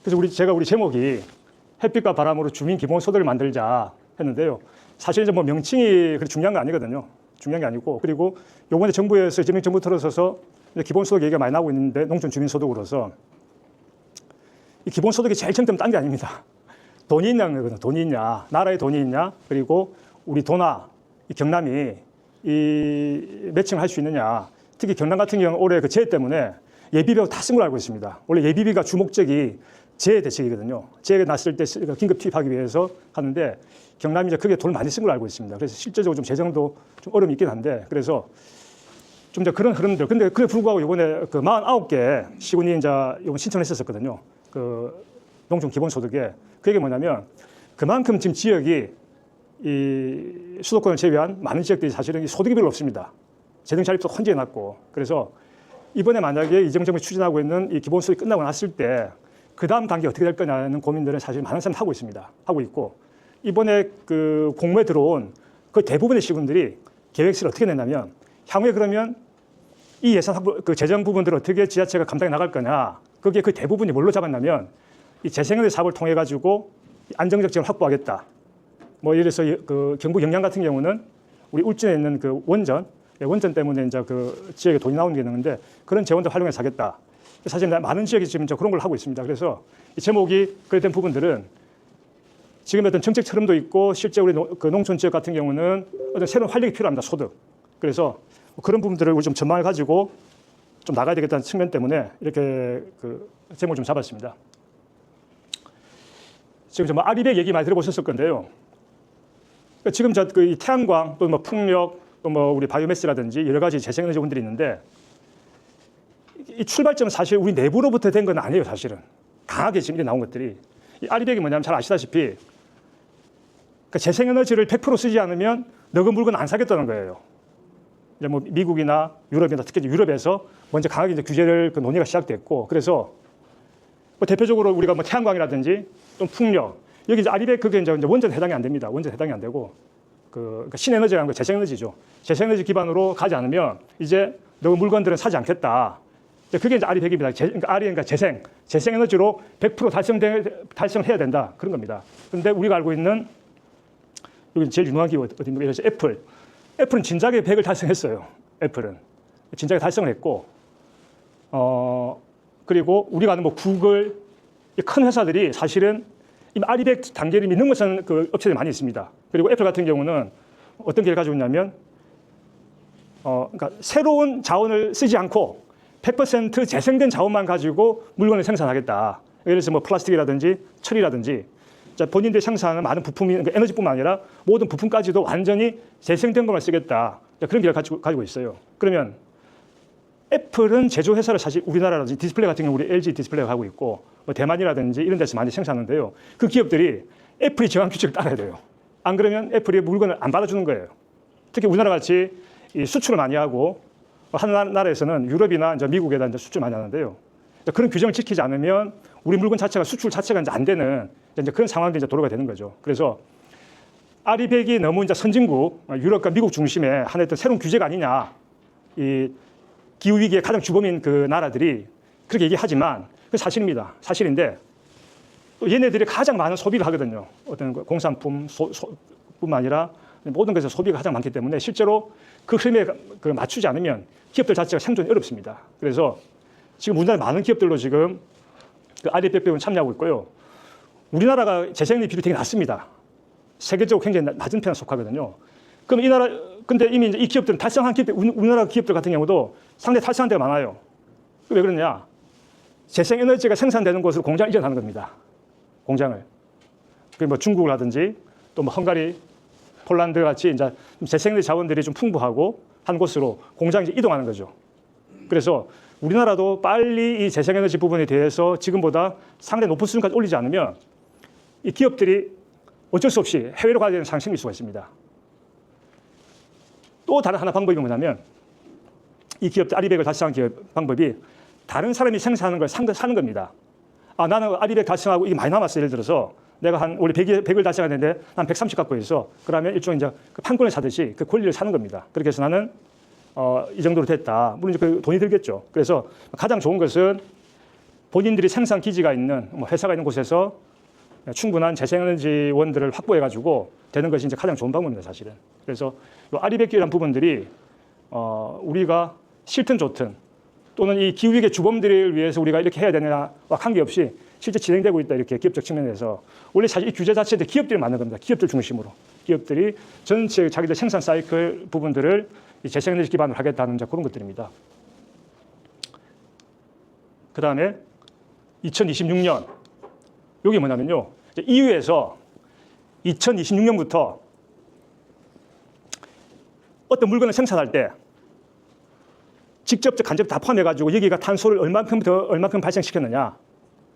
그래서 제가 우리 제목이 햇빛과 바람으로 주민 기본소득을 만들자 했는데요. 사실 이제 뭐 명칭이 그렇게 중요한 거 아니거든요. 중요한 게 아니고, 그리고 요번에 정부에서 이재명 정부 들어서서 기본소득 얘기가 많이 나오고 있는데, 농촌 주민소득으로서 이 기본소득이 제일 쟁점은 딴 게 아닙니다. 돈이 있냐는 거거든요. 돈이 있냐, 나라에 돈이 있냐, 그리고 우리 도나 이 경남이 이 매칭을 할 수 있느냐. 특히 경남 같은 경우는 올해 그 재해 때문에 예비비가 다 쓴 걸로 알고 있습니다. 원래 예비비가 주목적이 재해 대책이거든요. 재해가 났을 때 긴급 투입하기 위해서 하는데, 경남이 이제 그게 돈을 많이 쓴 걸로 알고 있습니다. 그래서 실제적으로 좀 재정도 좀 어려움이 있긴 한데, 그래서 좀 이제 그런 흐름들. 근데 그에 불구하고 이번에 그 49개 시군이 이제 이번 신청했었거든요. 그 농촌 기본소득에. 그게 뭐냐면, 그만큼 지금 지역이 이 수도권을 제외한 많은 지역들이 사실은 소득이 별로 없습니다. 재정 자립도 헌재해 놨고. 그래서 이번에 만약에 이재명 정부가 추진하고 있는 이 기본소득이 끝나고 났을 때 그 다음 단계 어떻게 될 거냐는 고민들은 사실 많은 사람이 하고 있습니다. 하고 있고, 이번에 그 공모에 들어온 그 대부분의 시군들이 계획서를 어떻게 냈냐면, 향후에 그러면 이 예산 확보, 그 재정 부분들을 어떻게 지자체가 감당해 나갈 거냐, 거기에 그 대부분이 뭘로 잡았냐면, 이 재생에너지 사업을 통해 가지고 안정적 지원을 확보하겠다. 뭐 예를 들어서 그 경북 영양 같은 경우는 우리 울진에 있는 그 원전 때문에 이제 그 지역에 돈이 나오는 게 있는데, 그런 재원도 활용해서 하겠다. 사실 많은 지역이 지금 그런 걸 하고 있습니다. 그래서 이 제목이 그랬던 부분들은 지금 어떤 정책 흐름도 있고, 실제 우리 그 농촌 지역 같은 경우는 어떤 새로운 활력이 필요합니다. 소득. 그래서 그런 부분들을 우리 좀 전망을 가지고 좀 나가야 되겠다는 측면 때문에 이렇게 그 제목을 좀 잡았습니다. 지금 좀 아리백 얘기 많이 들어보셨을 건데요. 지금 그 태양광 또 뭐 풍력 또 뭐 우리 바이오매스라든지 여러 가지 재생에너지원들이 있는데, 이 출발점은 사실 우리 내부로부터 된 건 아니에요. 사실은 강하게 지금 나온 것들이. 이 아리백이 뭐냐면 잘 아시다시피, 그러니까 재생에너지를 100% 쓰지 않으면 너그 물건 안 사겠다는 거예요. 이제 뭐 미국이나 유럽이나 특히 유럽에서 먼저 강하게 이제 규제를 그 논의가 시작됐고, 그래서 뭐 대표적으로 우리가 뭐 태양광이라든지 또 풍력, 여기 이제 아리백 그게 이제 원전 해당이 안 됩니다. 원전 해당이 안 되고, 그러니까 신에너지라는 거 재생에너지죠. 재생에너지 기반으로 가지 않으면 이제 너그 물건들은 사지 않겠다. 그게 이제 아리백입니다. 그러니까 그러니까 재생에너지로 100% 달성해야 된다. 그런 겁니다. 그런데 우리가 알고 있는 여기 제일 유명한 기업 어디입니까? 애플. 애플은 진작에 100을 달성했어요. 애플은 진작에 달성을 했고, 그리고 우리가 아는 뭐 구글, 큰 회사들이 사실은 이 아리백 단계를 넘어선 그 업체들이 많이 있습니다. 그리고 애플 같은 경우는 어떤 계획을 가지고 있냐면, 그러니까 새로운 자원을 쓰지 않고 100% 재생된 자원만 가지고 물건을 생산하겠다. 예를 들어서 뭐 플라스틱이라든지 철이라든지, 본인들이 생산하는 많은 부품이, 그러니까 에너지뿐만 아니라 모든 부품까지도 완전히 재생된 것만 쓰겠다. 그런 계획을 가지고 있어요. 그러면 애플은 제조회사를 사실 우리나라라든지 디스플레이 같은 경우 우리 LG 디스플레이가 하고 있고, 뭐 대만이라든지 이런 데서 많이 생산하는데요. 그 기업들이 애플이 정한 규칙을 따라야 돼요. 안 그러면 애플이 물건을 안 받아주는 거예요. 특히 우리나라 같이 이 수출을 많이 하고, 한 나라에서는 유럽이나 이제 미국에다 이제 수출 많이 하는데요. 그런 규정을 지키지 않으면 우리 물건 자체가 수출 자체가 이제 안 되는 이제 그런 상황들이 이제 도래가 되는 거죠. 그래서 아리백이 너무 이제 선진국, 유럽과 미국 중심의 하나의 새로운 규제가 아니냐. 이 기후 위기의 가장 주범인 그 나라들이 그렇게 얘기하지만 그 사실입니다. 사실인데, 또 얘네들이 가장 많은 소비를 하거든요. 어떤 공산품 뿐만 아니라 모든 것에서 소비가 가장 많기 때문에 실제로 그 흐름에 맞추지 않으면 기업들 자체가 생존이 어렵습니다. 그래서 지금 우리나라 많은 기업들로 지금 그 아리백 배분 참여하고 있고요. 우리나라가 재생에너지 비율이 되게 낮습니다. 세계적으로 굉장히 낮은 편에 속하거든요. 그럼 이 나라, 근데 이미 이제 이 기업들은 달성한 기업들, 우리나라 기업들 같은 경우도 상당히 달성한 데가 많아요. 왜 그러냐? 재생에너지가 생산되는 곳으로 공장을 이전하는 겁니다. 공장을. 그 뭐 중국이라든지 또 뭐 헝가리, 폴란드 같이 이제 재생에너지 자원들이 좀 풍부하고 한 곳으로 공장이 이동하는 거죠. 그래서 우리나라도 빨리 이 재생에너지 부분에 대해서 지금보다 상당히 높은 수준까지 올리지 않으면 이 기업들이 어쩔 수 없이 해외로 가야 되는 상황이 생길 수가 있습니다. 또 다른 하나 방법이 뭐냐면, 이 기업들 아리백을 달성한 기업 방법이 다른 사람이 생산하는 걸 사는 겁니다. 아, 나는 아리백 달성하고 이게 많이 남았어. 예를 들어서 내가 원래 100을 달성했는데 난 130 갖고 있어. 그러면 일종의 이제 그 판권을 사듯이 그 권리를 사는 겁니다. 그렇게 해서 나는 이 정도로 됐다. 물론 이제 그 돈이 들겠죠. 그래서 가장 좋은 것은 본인들이 생산 기지가 있는 뭐 회사가 있는 곳에서 충분한 재생에너지원들을 확보해가지고 되는 것이 이제 가장 좋은 방법입니다, 사실은. 그래서 이 아리백기라는 부분들이 우리가 싫든 좋든 또는 이 기후위기 주범들을 위해서 우리가 이렇게 해야 되느냐와 관계없이 실제 진행되고 있다, 이렇게 기업적 측면에서. 원래 사실 이 규제 자체도 기업들이 만든 겁니다. 기업들 중심으로. 기업들이 전체 자기들 생산 사이클 부분들을 재생에너지 기반으로 하겠다는 그런 것들입니다. 그 다음에 2026년, 여기 뭐냐면요, EU에서 2026년부터 어떤 물건을 생산할 때 직접적 간접 다 포함해가지고 여기가 탄소를 얼만큼 발생시켰느냐.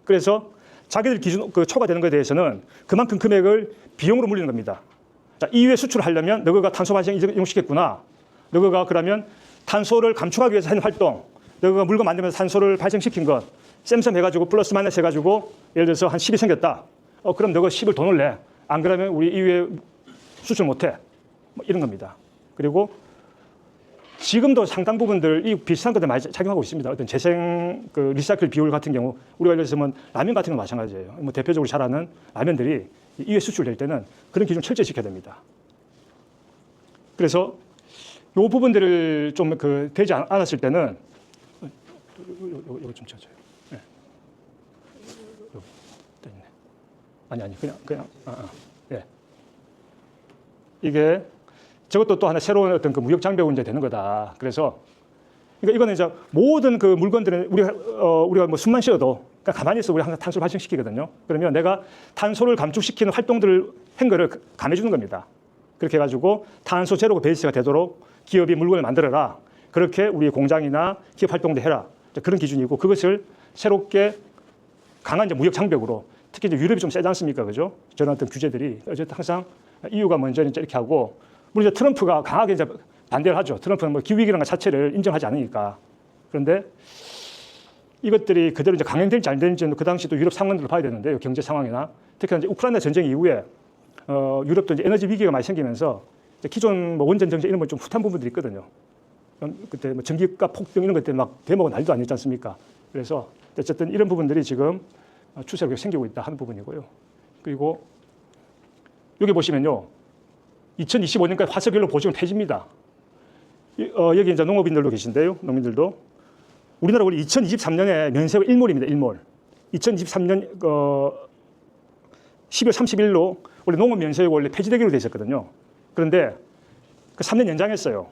그래서 자기들 기준 초과되는 것에 대해서는 그만큼 금액을 비용으로 물리는 겁니다. 자, EU에 수출하려면 너가 탄소 발생 이용시켰구나. 너가 그러면 탄소를 감축하기 위해서 하는 활동, 너가 물건 만들면서 탄소를 발생시킨 것, 쌤쌤 해가지고 플러스 마이너스 해가지고 예를 들어서 한 10이 생겼다. 그럼 너가 10을 돈을 내. 안 그러면 우리 EU에 수출 못해. 뭐 이런 겁니다. 그리고 지금도 상당 부분들 이 비슷한 것들 많이 작용하고 있습니다. 어떤 재생 리사이클 비율 같은 경우 우리가 예를 들면 라면 같은 건 마찬가지예요. 뭐 대표적으로 잘 아는 라면들이 EU에 수출될 때는 그런 기준 철저히 지켜야 됩니다. 그래서 이 부분들을 좀 되지 않았을 때는 이거 좀 쳐줘요. 네. 아니 그냥 네. 이게 저것도 또 하나 새로운 어떤 무역 장벽 문제 되는 거다. 그래서 그러니까 이거는 이제 모든 물건들은 우리가 뭐 숨만 쉬어도 그러니까 가만히 있어 우리 항상 탄소를 발생시키거든요. 그러면 내가 탄소를 감축시키는 활동들을 한 거를 감해주는 겁니다. 그렇게 해가지고 탄소 제로가 베이스가 되도록 기업이 물건을 만들어라. 그렇게 우리 공장이나 기업 활동도 해라. 그런 기준이고 그것을 새롭게 강한 이제 무역 장벽으로 특히 이제 유럽이 좀 세지 않습니까, 그죠? 저런 어떤 규제들이 어쨌든 항상 EU가 먼저 이제 이렇게 하고. 물론 이제 트럼프가 강하게 이제 반대를 하죠. 트럼프는 뭐 기후위기라는 것 자체를 인정하지 않으니까. 그런데 이것들이 그대로 이제 강행될지 안 될지는 그 당시 또 유럽 상황들을 봐야 되는데요. 경제 상황이나 특히 이제 우크라이나 전쟁 이후에 유럽도 이제 에너지 위기가 많이 생기면서 기존 뭐 원전 정책 이런 걸 좀 후퇴한 부분들이 있거든요. 그때 뭐 전기값 폭등 이런 것들 막 대목은 난리도 아니지 않습니까? 그래서 어쨌든 이런 부분들이 지금 추세로 생기고 있다 하는 부분이고요. 그리고 여기 보시면요. 2025년까지 화석연료 보증은 폐지입니다. 여기 이제 농업인들도 계신데요. 농민들도. 우리나라 원래 2023년에 면세가 1몰입니다. 1몰. 2023년 12월 30일로 원래 농업 면세가 원래 폐지되기로 돼 있었거든요. 그런데 그 3년 연장했어요.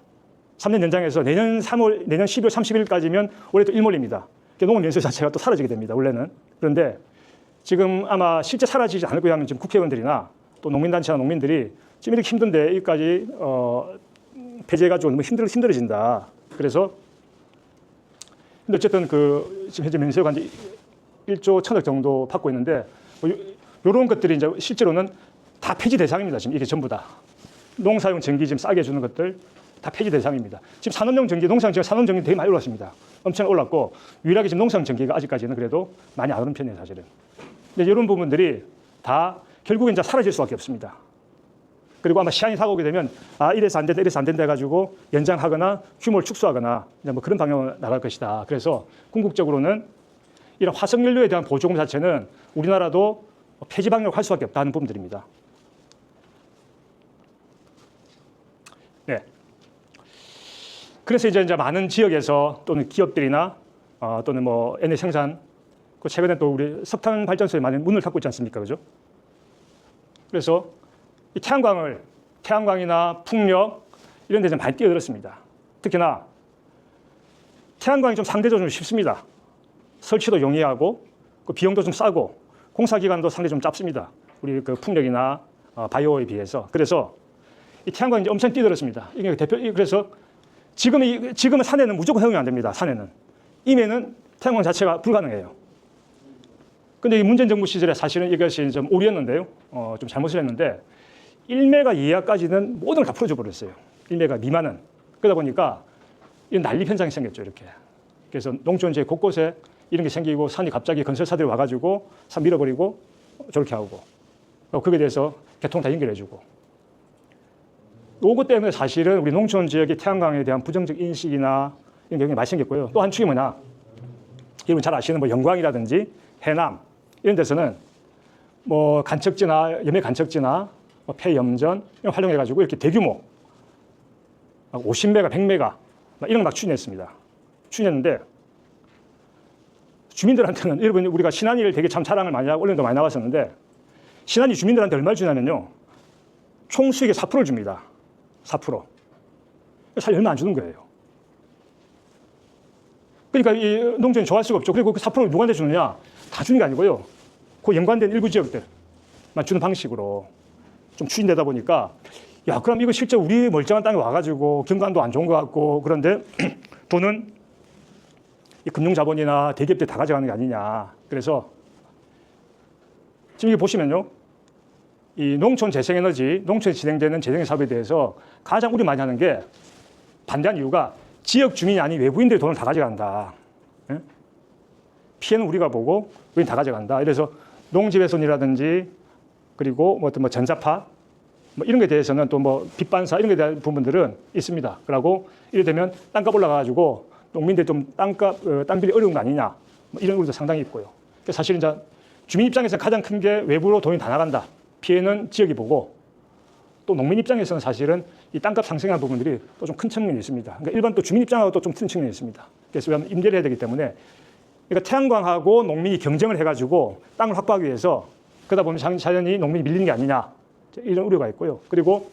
3년 연장해서 내년 12월 30일까지면 올해 또 1몰입니다. 농업 면세 자체가 또 사라지게 됩니다. 원래는. 그런데 지금 아마 실제 사라지지 않을 거야 하면 지금 국회의원들이나 또 농민단체나 농민들이 지금 이렇게 힘든데 여기까지 폐지해가지고 너무 힘들어진다. 그래서 근데 어쨌든 지금 현재 면세가 이제 1조 1천억 정도 받고 있는데 이런 것들이 이제 실제로는 다 폐지 대상입니다. 지금 이게 전부 다 농사용 전기 지금 싸게 해주는 것들 다 폐지 대상입니다. 지금 산업용 전기, 농사용 전기, 산업 전기 되게 많이 올랐습니다. 엄청 올랐고 유일하게 지금 농사용 전기가 아직까지는 그래도 많이 안 오른 편이에요, 사실은. 근데 이런 부분들이 다 결국은 이제 사라질 수밖에 없습니다. 그리고 아마 시한이 다가오게 되면 이래서 안 된다, 이래서 안 된다 해가지고 연장하거나 규모를 축소하거나 이제 뭐 그런 방향으로 나갈 것이다. 그래서 궁극적으로는 이런 화석연료에 대한 보조금 자체는 우리나라도 폐지 방역을 할 수밖에 없다는 부분들입니다. 네. 그래서 이제 많은 지역에서 또는 기업들이나 또는 뭐 에너지 생산, 최근에 또 우리 석탄 발전소에 많은 문을 닫고 있지 않습니까, 그죠? 그래서 이 태양광이나 풍력 이런 데 좀 많이 뛰어들었습니다. 특히나 태양광이 좀 상대적으로 좀 쉽습니다. 설치도 용이하고 비용도 좀 싸고 공사 기간도 상당히 좀 짧습니다. 우리 풍력이나 바이오에 비해서. 그래서 이 태양광이 이제 엄청 뛰어들었습니다. 이게 그래서 지금은 산에는 무조건 허용이 안 됩니다. 산에는 임에는 태양광 자체가 불가능해요. 근데 이 문재인 정부 시절에 사실은 이것이 좀 오류였는데요. 좀 잘못을 했는데 1메가 이하까지는 모든 걸 다 풀어줘 버렸어요. 1메가 미만은. 그러다 보니까 이런 난립 현상이 생겼죠, 이렇게. 그래서 농촌지에 곳곳에 이런 게 생기고 산이 갑자기 건설사들이 와가지고 산 밀어버리고 저렇게 하고 거기에 대해서 개통 다 연결해주고. 요거 때문에 사실은 우리 농촌 지역의 태양광에 대한 부정적 인식이나 이런 경향이 많이 생겼고요. 또 한 축이 뭐냐. 여러분 잘 아시는 뭐 영광이라든지 해남 이런 데서는 뭐 간척지나 염해 간척지나 뭐 폐염전 이런 활용해가지고 이렇게 대규모 50메가, 100메가 이런 거 막 추진했습니다. 추진했는데 주민들한테는 여러분 우리가 신안위를 되게 참 자랑을 많이 하고 언론도 많이 나왔었는데 신안위 주민들한테 얼마를 주냐면요. 총 수익의 4%를 줍니다. 4%. 사실 얼마 안 주는 거예요. 그러니까 이 농촌이 좋아할 수가 없죠. 그리고 그 4%를 누구한테 주느냐? 다 주는 게 아니고요. 그 연관된 일부 지역들만 주는 방식으로 좀 추진되다 보니까 야, 그럼 이거 실제 우리 멀쩡한 땅에 와가지고 경관도 안 좋은 것 같고 그런데 돈은 이 금융자본이나 대기업들이 다 가져가는 게 아니냐. 그래서 지금 이게 보시면요. 이 농촌 재생에너지, 농촌에 진행되는 재생 사업에 대해서 가장 우리 많이 하는 게 반대한 이유가 지역 주민이 아닌 외부인들이 돈을 다 가져간다. 예? 피해는 우리가 보고 우리는 다 가져간다. 이래서 농지훼손이라든지 그리고 뭐 어떤 뭐 전자파 뭐 이런 게 대해서는 또 뭐 빚반사 이런 게 대한 부분들은 있습니다. 그러고 이래 되면 땅값 올라가가지고 농민들이 좀 땅 빌이 어려운 거 아니냐. 뭐 이런 것도 상당히 있고요. 사실 이제 주민 입장에서 가장 큰 게 외부로 돈이 다 나간다. 피해는 지역이 보고 또 농민 입장에서는 사실은 이 땅값 상승한 부분들이 또 좀 큰 측면이 있습니다. 그러니까 일반 또 주민 입장하고 또 좀 큰 측면이 있습니다. 그래서 왜냐하면 임대를 해야 되기 때문에 그러니까 태양광하고 농민이 경쟁을 해가지고 땅을 확보하기 위해서 그러다 보면 자연히 농민이 밀리는 게 아니냐 이런 우려가 있고요. 그리고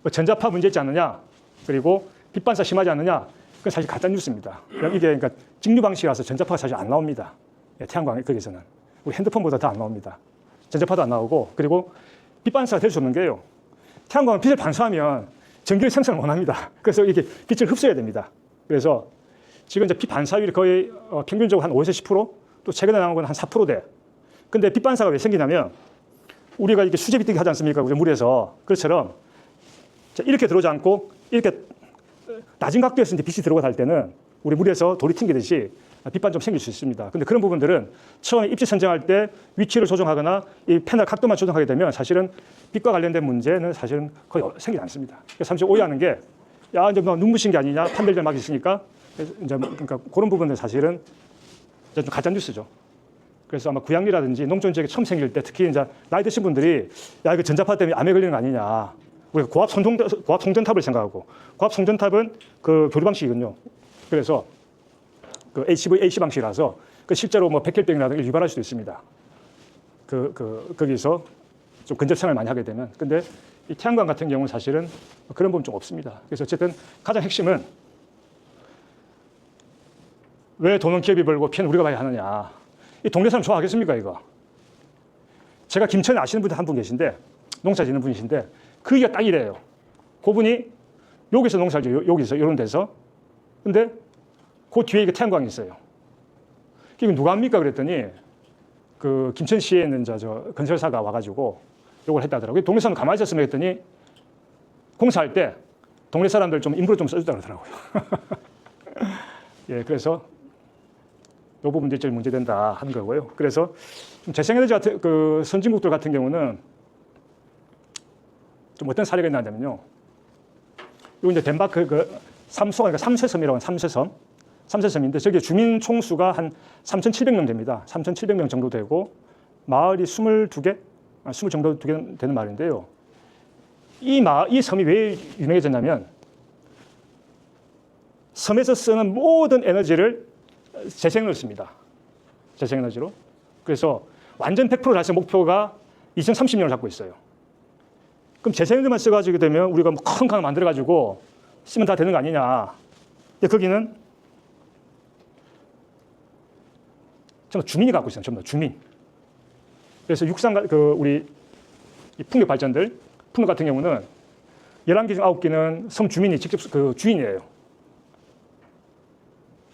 뭐 전자파 문제 있지 않느냐 그리고 빚반사 심하지 않느냐 그건 사실 가짜 뉴스입니다. 이게 그러니까 직류 방식이라서 전자파가 사실 안 나옵니다. 태양광 거기서는 우리 핸드폰보다 더 안 나옵니다. 전자파도 안 나오고 그리고 빚반사가 될 수 없는 게요. 태양광은 빛을 반사하면 전기를 생산을 원합니다. 그래서 이게 빛을 흡수해야 됩니다. 그래서 지금 이제 빛 반사율이 거의 평균적으로 한 5에서 10%, 또 최근에 나온 건 한 4%대. 근데 빛 반사가 왜 생기냐면 우리가 이렇게 수제비 뜨기 하지 않습니까? 물에서. 그것처럼 이렇게 들어오지 않고 이렇게 낮은 각도에서 이제 빛이 들어갈 때는 우리 물에서 돌이 튕기듯이 빛반 좀 생길 수 있습니다. 근데 그런 부분들은 처음에 입지 선정할 때 위치를 조정하거나 이 패널 각도만 조정하게 되면 사실은 빛과 관련된 문제는 사실은 거의 생기지 않습니다. 그래서 사실 오해하는 게 야, 이제 뭐 눈부신 게 아니냐, 판별될 막이 있으니까 이제 그러니까 그런 부분들 사실은 이제 좀 가짜 뉴스죠. 그래서 아마 구양리라든지 농촌 지역에 처음 생길 때 특히 이제 나이 드신 분들이 야, 이거 전자파 때문에 암에 걸리는 거 아니냐. 우리가 고압 송전탑을 생각하고 고압 송전탑은 그 교류 방식이거든요. 그래서 그 AC 방식이라서 그 실제로 뭐 백혈병이라든가 유발할 수도 있습니다. 거기서 좀 근접생활을 많이 하게 되면. 근데 이 태양광 같은 경우는 사실은 그런 부분 좀 없습니다. 그래서 어쨌든 가장 핵심은 왜 돈은 기업이 벌고 피해는 우리가 봐야 하느냐. 이 동네 사람 좋아하겠습니까, 이거? 제가 김천에 아시는 분 한 분 계신데, 농사 짓는 분이신데, 그 얘기가 딱 이래요. 그분이 여기서 농사를 지어요. 여기서, 이런 데서. 근데 그 뒤에 이게 태양광이 있어요. 이게 누가 합니까? 그랬더니, 그 김천시에 있는 저 건설사가 와가지고 요걸 했다더라고요. 동네 사람 가만히 있었으면 했더니, 공사할 때 동네 사람들 좀 인부로 좀 써주다 그러더라고요. 예, 그래서 이 부분들이 제일 문제된다 하는 거고요. 그래서 재생에너지 같은 그 선진국들 같은 경우는 좀 어떤 사례가 있냐면요. 이거 이제 덴마크 그 삼소가 그러니까 삼세섬이라고 하는 삼세섬인데 저기 주민 총수가 한 3,700명 됩니다. 3,700명 정도 되고 마을이 22개, 20 정도 되는 마을인데요. 이 섬이 왜 유명해졌냐면 섬에서 쓰는 모든 에너지를 재생을 씁니다. 재생에너지로. 그래서 완전 100% 달성 목표가 2030년을 잡고 있어요. 그럼 재생에너지만 써가지고 되면 우리가 뭐 큰 강 만들어가지고 쓰면 다 되는 거 아니냐. 근데 거기는 전부 주민이 갖고 있어요. 전부 주민. 그래서 육상 우리 풍력 발전들, 풍력 같은 경우는 11개 중 9개는 섬 주민이 직접 그 주인이에요.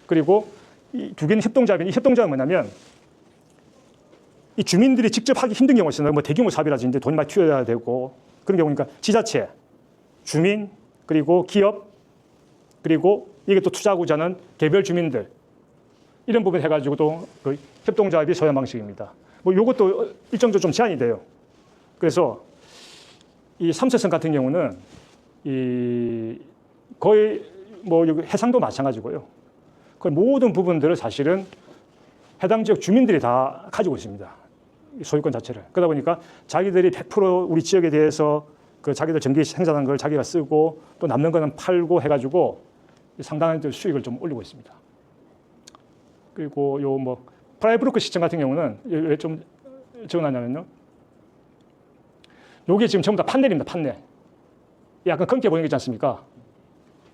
그리고 이 2개는 협동조합인데 이 협동조합은 뭐냐면 이 주민들이 직접 하기 힘든 경우가 있어요. 뭐 대규모 사업이라든지 이제 돈이 많이 튀어야 되고 그런 경우니까 지자체, 주민, 그리고 기업, 그리고 이게 또 투자하고자 하는 개별 주민들 이런 부분 해가지고 또 그 협동조합이 소형 방식입니다. 뭐 이것도 일정적으로 좀 제한이 돼요. 그래서 이 삼세선 같은 경우는 이 거의 뭐 해상도 마찬가지고요. 거의 모든 부분들을 사실은 해당 지역 주민들이 다 가지고 있습니다. 소유권 자체를. 그러다 보니까 자기들이 100% 우리 지역에 대해서 그 자기들 전기 생산한 걸 자기가 쓰고 또 남는 거는 팔고 해가지고 상당한 수익을 좀 올리고 있습니다. 그리고 요 뭐 프라이브루크 시청 같은 경우는 왜 좀 적어놨냐면요. 요게 지금 전부 다 판넬입니다. 판넬. 약간 검게 보이는 게 있지 않습니까?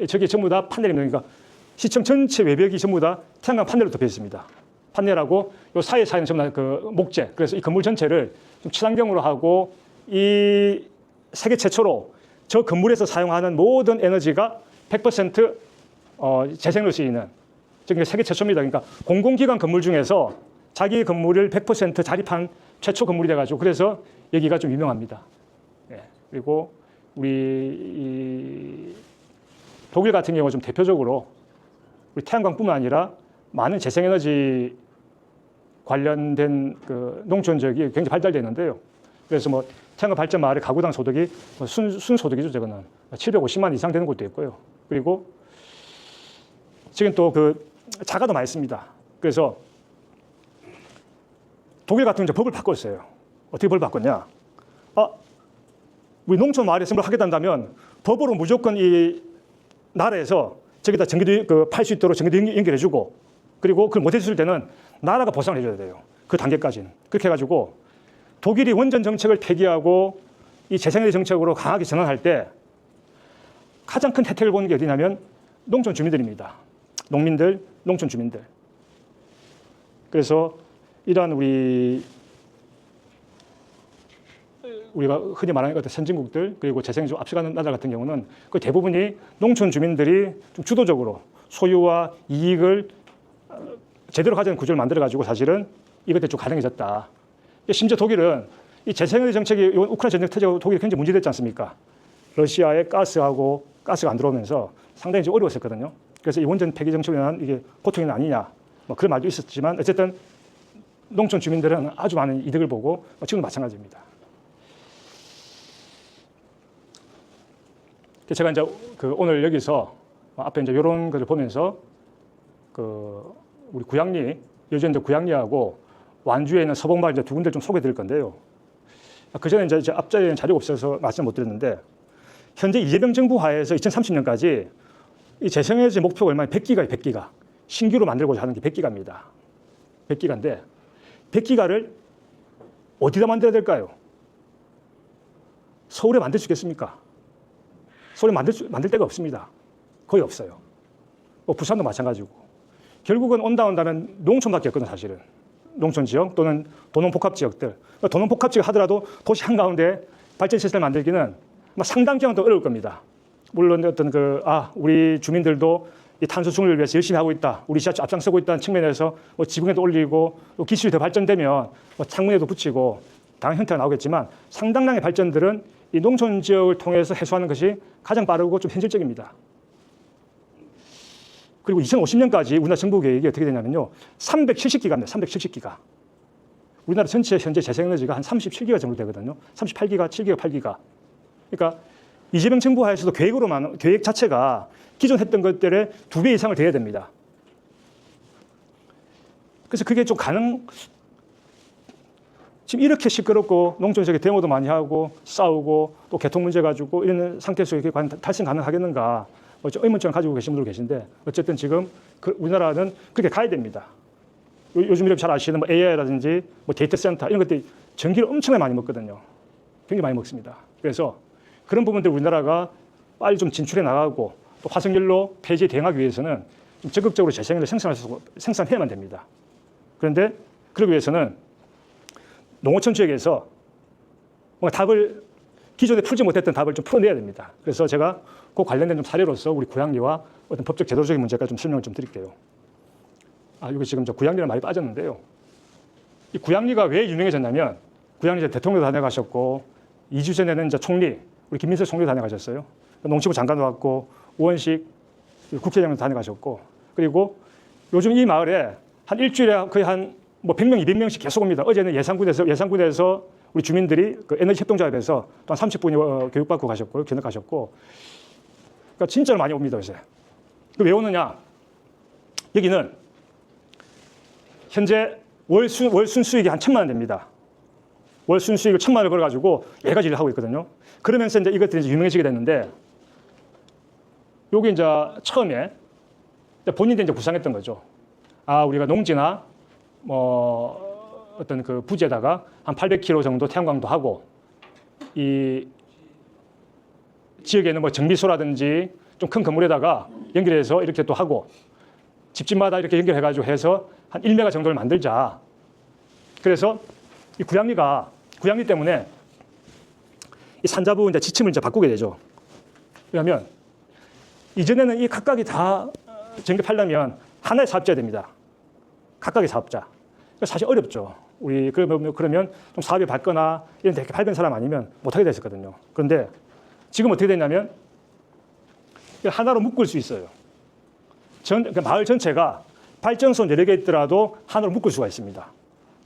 저게 전부 다 판넬입니다. 그러니까 시청 전체 외벽이 전부 다 태양광 판넬로 덮여 있습니다. 판넬하고 요 사이사이는 전부 다 그 목재. 그래서 이 건물 전체를 좀 친환경으로 하고 이 세계 최초로 저 건물에서 사용하는 모든 에너지가 100% 재생으로 쓰이는, 즉 세계 최초입니다. 그러니까 공공기관 건물 중에서 자기 건물을 100% 자립한 최초 건물이 돼가지고 그래서 여기가 좀 유명합니다. 예. 그리고 우리 독일 같은 경우 좀 대표적으로 우리 태양광뿐만 아니라 많은 재생에너지 관련된 그 농촌 지역이 굉장히 발달되어 있는데요. 그래서 뭐 태양광 발전 마을의 가구당 소득이 순소득이죠. 저거는 750만 이상 되는 곳도 있고요. 그리고 지금 또 그 자가도 많이 씁니다. 그래서 독일 같은 경우 법을 바꿨어요. 어떻게 법을 바꿨냐? 우리 농촌 마을에 선물 하게 된다면 법으로 무조건 이 나라에서 저기다 전기도 팔 수 있도록 전기도 연결해주고, 그리고 그걸 못해줄 때는 나라가 보상을 해줘야 돼요. 그 단계까지는. 그렇게 해가지고 독일이 원전 정책을 폐기하고 이 재생에너지 정책으로 강하게 전환할 때 가장 큰 혜택을 보는 게 어디냐면 농촌 주민들입니다. 농민들, 농촌 주민들. 그래서 이러한 우리가 흔히 말하는 어떤 선진국들, 그리고 재생이 좀 앞서가는 나라 같은 경우는 그 대부분이 농촌 주민들이 좀 주도적으로 소유와 이익을 제대로 가지는 구조를 만들어가지고 사실은 이것들이 좀 가능해졌다. 심지어 독일은 이 재생에너지 정책이 우크라이나 전쟁 터지고 독일이 굉장히 문제됐지 않습니까? 러시아의 가스가 안 들어오면서 상당히 좀 어려웠었거든요. 그래서 이 원전 폐기 정책으로 인한 이게 고통이 아니냐, 뭐 그런 말도 있었지만 어쨌든 농촌 주민들은 아주 많은 이득을 보고 지금도 마찬가지입니다. 제가 이제 오늘 여기서 앞에 이제 이런 것을 보면서 우리 구양리, 요즘 이제 구양리하고 완주에 있는 서봉마을 이제 두 군데 좀 소개해 드릴 건데요. 그 전에 이제 앞자리에 자료가 없어서 말씀 못 드렸는데, 현재 이재명 정부 하에서 2030년까지 이 재생에너지 목표가 얼마나 100기가예요, 100기가. 신규로 만들고자 하는 게 100기가입니다. 100기가인데, 100기가를 어디다 만들어야 될까요? 서울에 만들 수 있겠습니까? 서울에 만들 데가 없습니다. 거의 없어요. 뭐 부산도 마찬가지고. 결국은 온다면 농촌밖에 없거든요, 사실은. 농촌 지역 또는 도농복합 지역들. 도농복합 지역 하더라도 도시 한가운데 발전 시설을 만들기는 상당 기간 더 어려울 겁니다. 물론 어떤 우리 주민들도 이 탄소 중립을 위해서 열심히 하고 있다. 우리 지하철 앞장서고 있다는 측면에서 뭐 지붕에도 올리고 또 기술이 더 발전되면 뭐 창문에도 붙이고 다양한 형태가 나오겠지만 상당량의 발전들은 이 농촌 지역을 통해서 해소하는 것이 가장 빠르고 좀 현실적입니다. 그리고 2050년까지 우리나라 정부 계획이 어떻게 되냐면요. 370기가입니다. 370기가. 우리나라 전체 현재 재생에너지가 한 37기가 정도 되거든요. 38기가, 7기가, 8기가. 그러니까 이재명 정부 하에서도 계획 자체가 기존 했던 것들의 2배 이상을 더해야 됩니다. 그래서 그게 좀 지금 이렇게 시끄럽고 농촌 지역에 데모도 많이 하고 싸우고 또 개통 문제 가지고 이런 상태에서 이렇게 달성 가능하겠는가, 좀 의문점을 가지고 계신 분들 계신데, 어쨌든 지금 우리나라는 그렇게 가야 됩니다. 요즘 이렇게 잘 아시는 뭐 AI라든지 뭐 데이터 센터 이런 것들이 전기를 엄청나게 많이 먹거든요. 굉장히 많이 먹습니다. 그래서 그런 부분들 우리나라가 빨리 좀 진출해 나가고 또 화석연료 폐지에 대응하기 위해서는 좀 적극적으로 재생에너지 생산해야만 됩니다. 그런데 그러기 위해서는 농어촌 지역에서 뭔가 기존에 풀지 못했던 답을 좀 풀어내야 됩니다. 그래서 제가 그 관련된 좀 사례로서 우리 구양리와 어떤 법적 제도적인 문제까지 좀 설명을 좀 드릴게요. 여기 지금 저 구양리는 많이 빠졌는데요. 이 구양리가 왜 유명해졌냐면, 구양리 대통령도 다녀가셨고, 2주 전에는 이제 총리, 우리 김민석 총리 다녀가셨어요. 농축부 장관도 왔고, 우원식 국회의장도 다녀가셨고, 그리고 요즘 이 마을에 한 일주일에 거의 한 100명, 200명씩 계속 옵니다. 어제는 예산군에서 우리 주민들이 그 에너지 협동조합에서 또 한 30분이 교육받고 가셨고요. 견학하셨고. 그러니까 진짜로 많이 옵니다, 요새. 왜 오느냐? 여기는 현재 월 순수익이 한 1,000만 원 됩니다. 월 순수익을 1,000만 원을 걸어가지고 여러 가지 일을 하고 있거든요. 그러면서 이제 이것들이 이제 유명해지게 됐는데, 여기 이제 처음에 본인들이 이제 구상했던 거죠. 아, 우리가 농지나 뭐 어떤 그 부지에다가 한 800km 정도 태양광도 하고, 이 지역에는 뭐 정비소라든지 좀 큰 건물에다가 연결해서 이렇게 또 하고, 집집마다 이렇게 연결해가지고 해서 한 1메가 정도를 만들자. 그래서 이 구양리 때문에 이 산자부 이제 지침을 이제 바꾸게 되죠. 왜냐하면 이전에는 이 각각이 다 전개하려면 하나의 사업자야 됩니다. 각각의 사업자. 사실 어렵죠. 우리 그러면 좀 사업이 밝거나 이런 되게 밝은 사람 아니면 못하게 됐었거든요. 그런데 지금 어떻게 됐냐면 하나로 묶을 수 있어요. 그러니까 마을 전체가 발전소 여러 개 있더라도 하나로 묶을 수가 있습니다.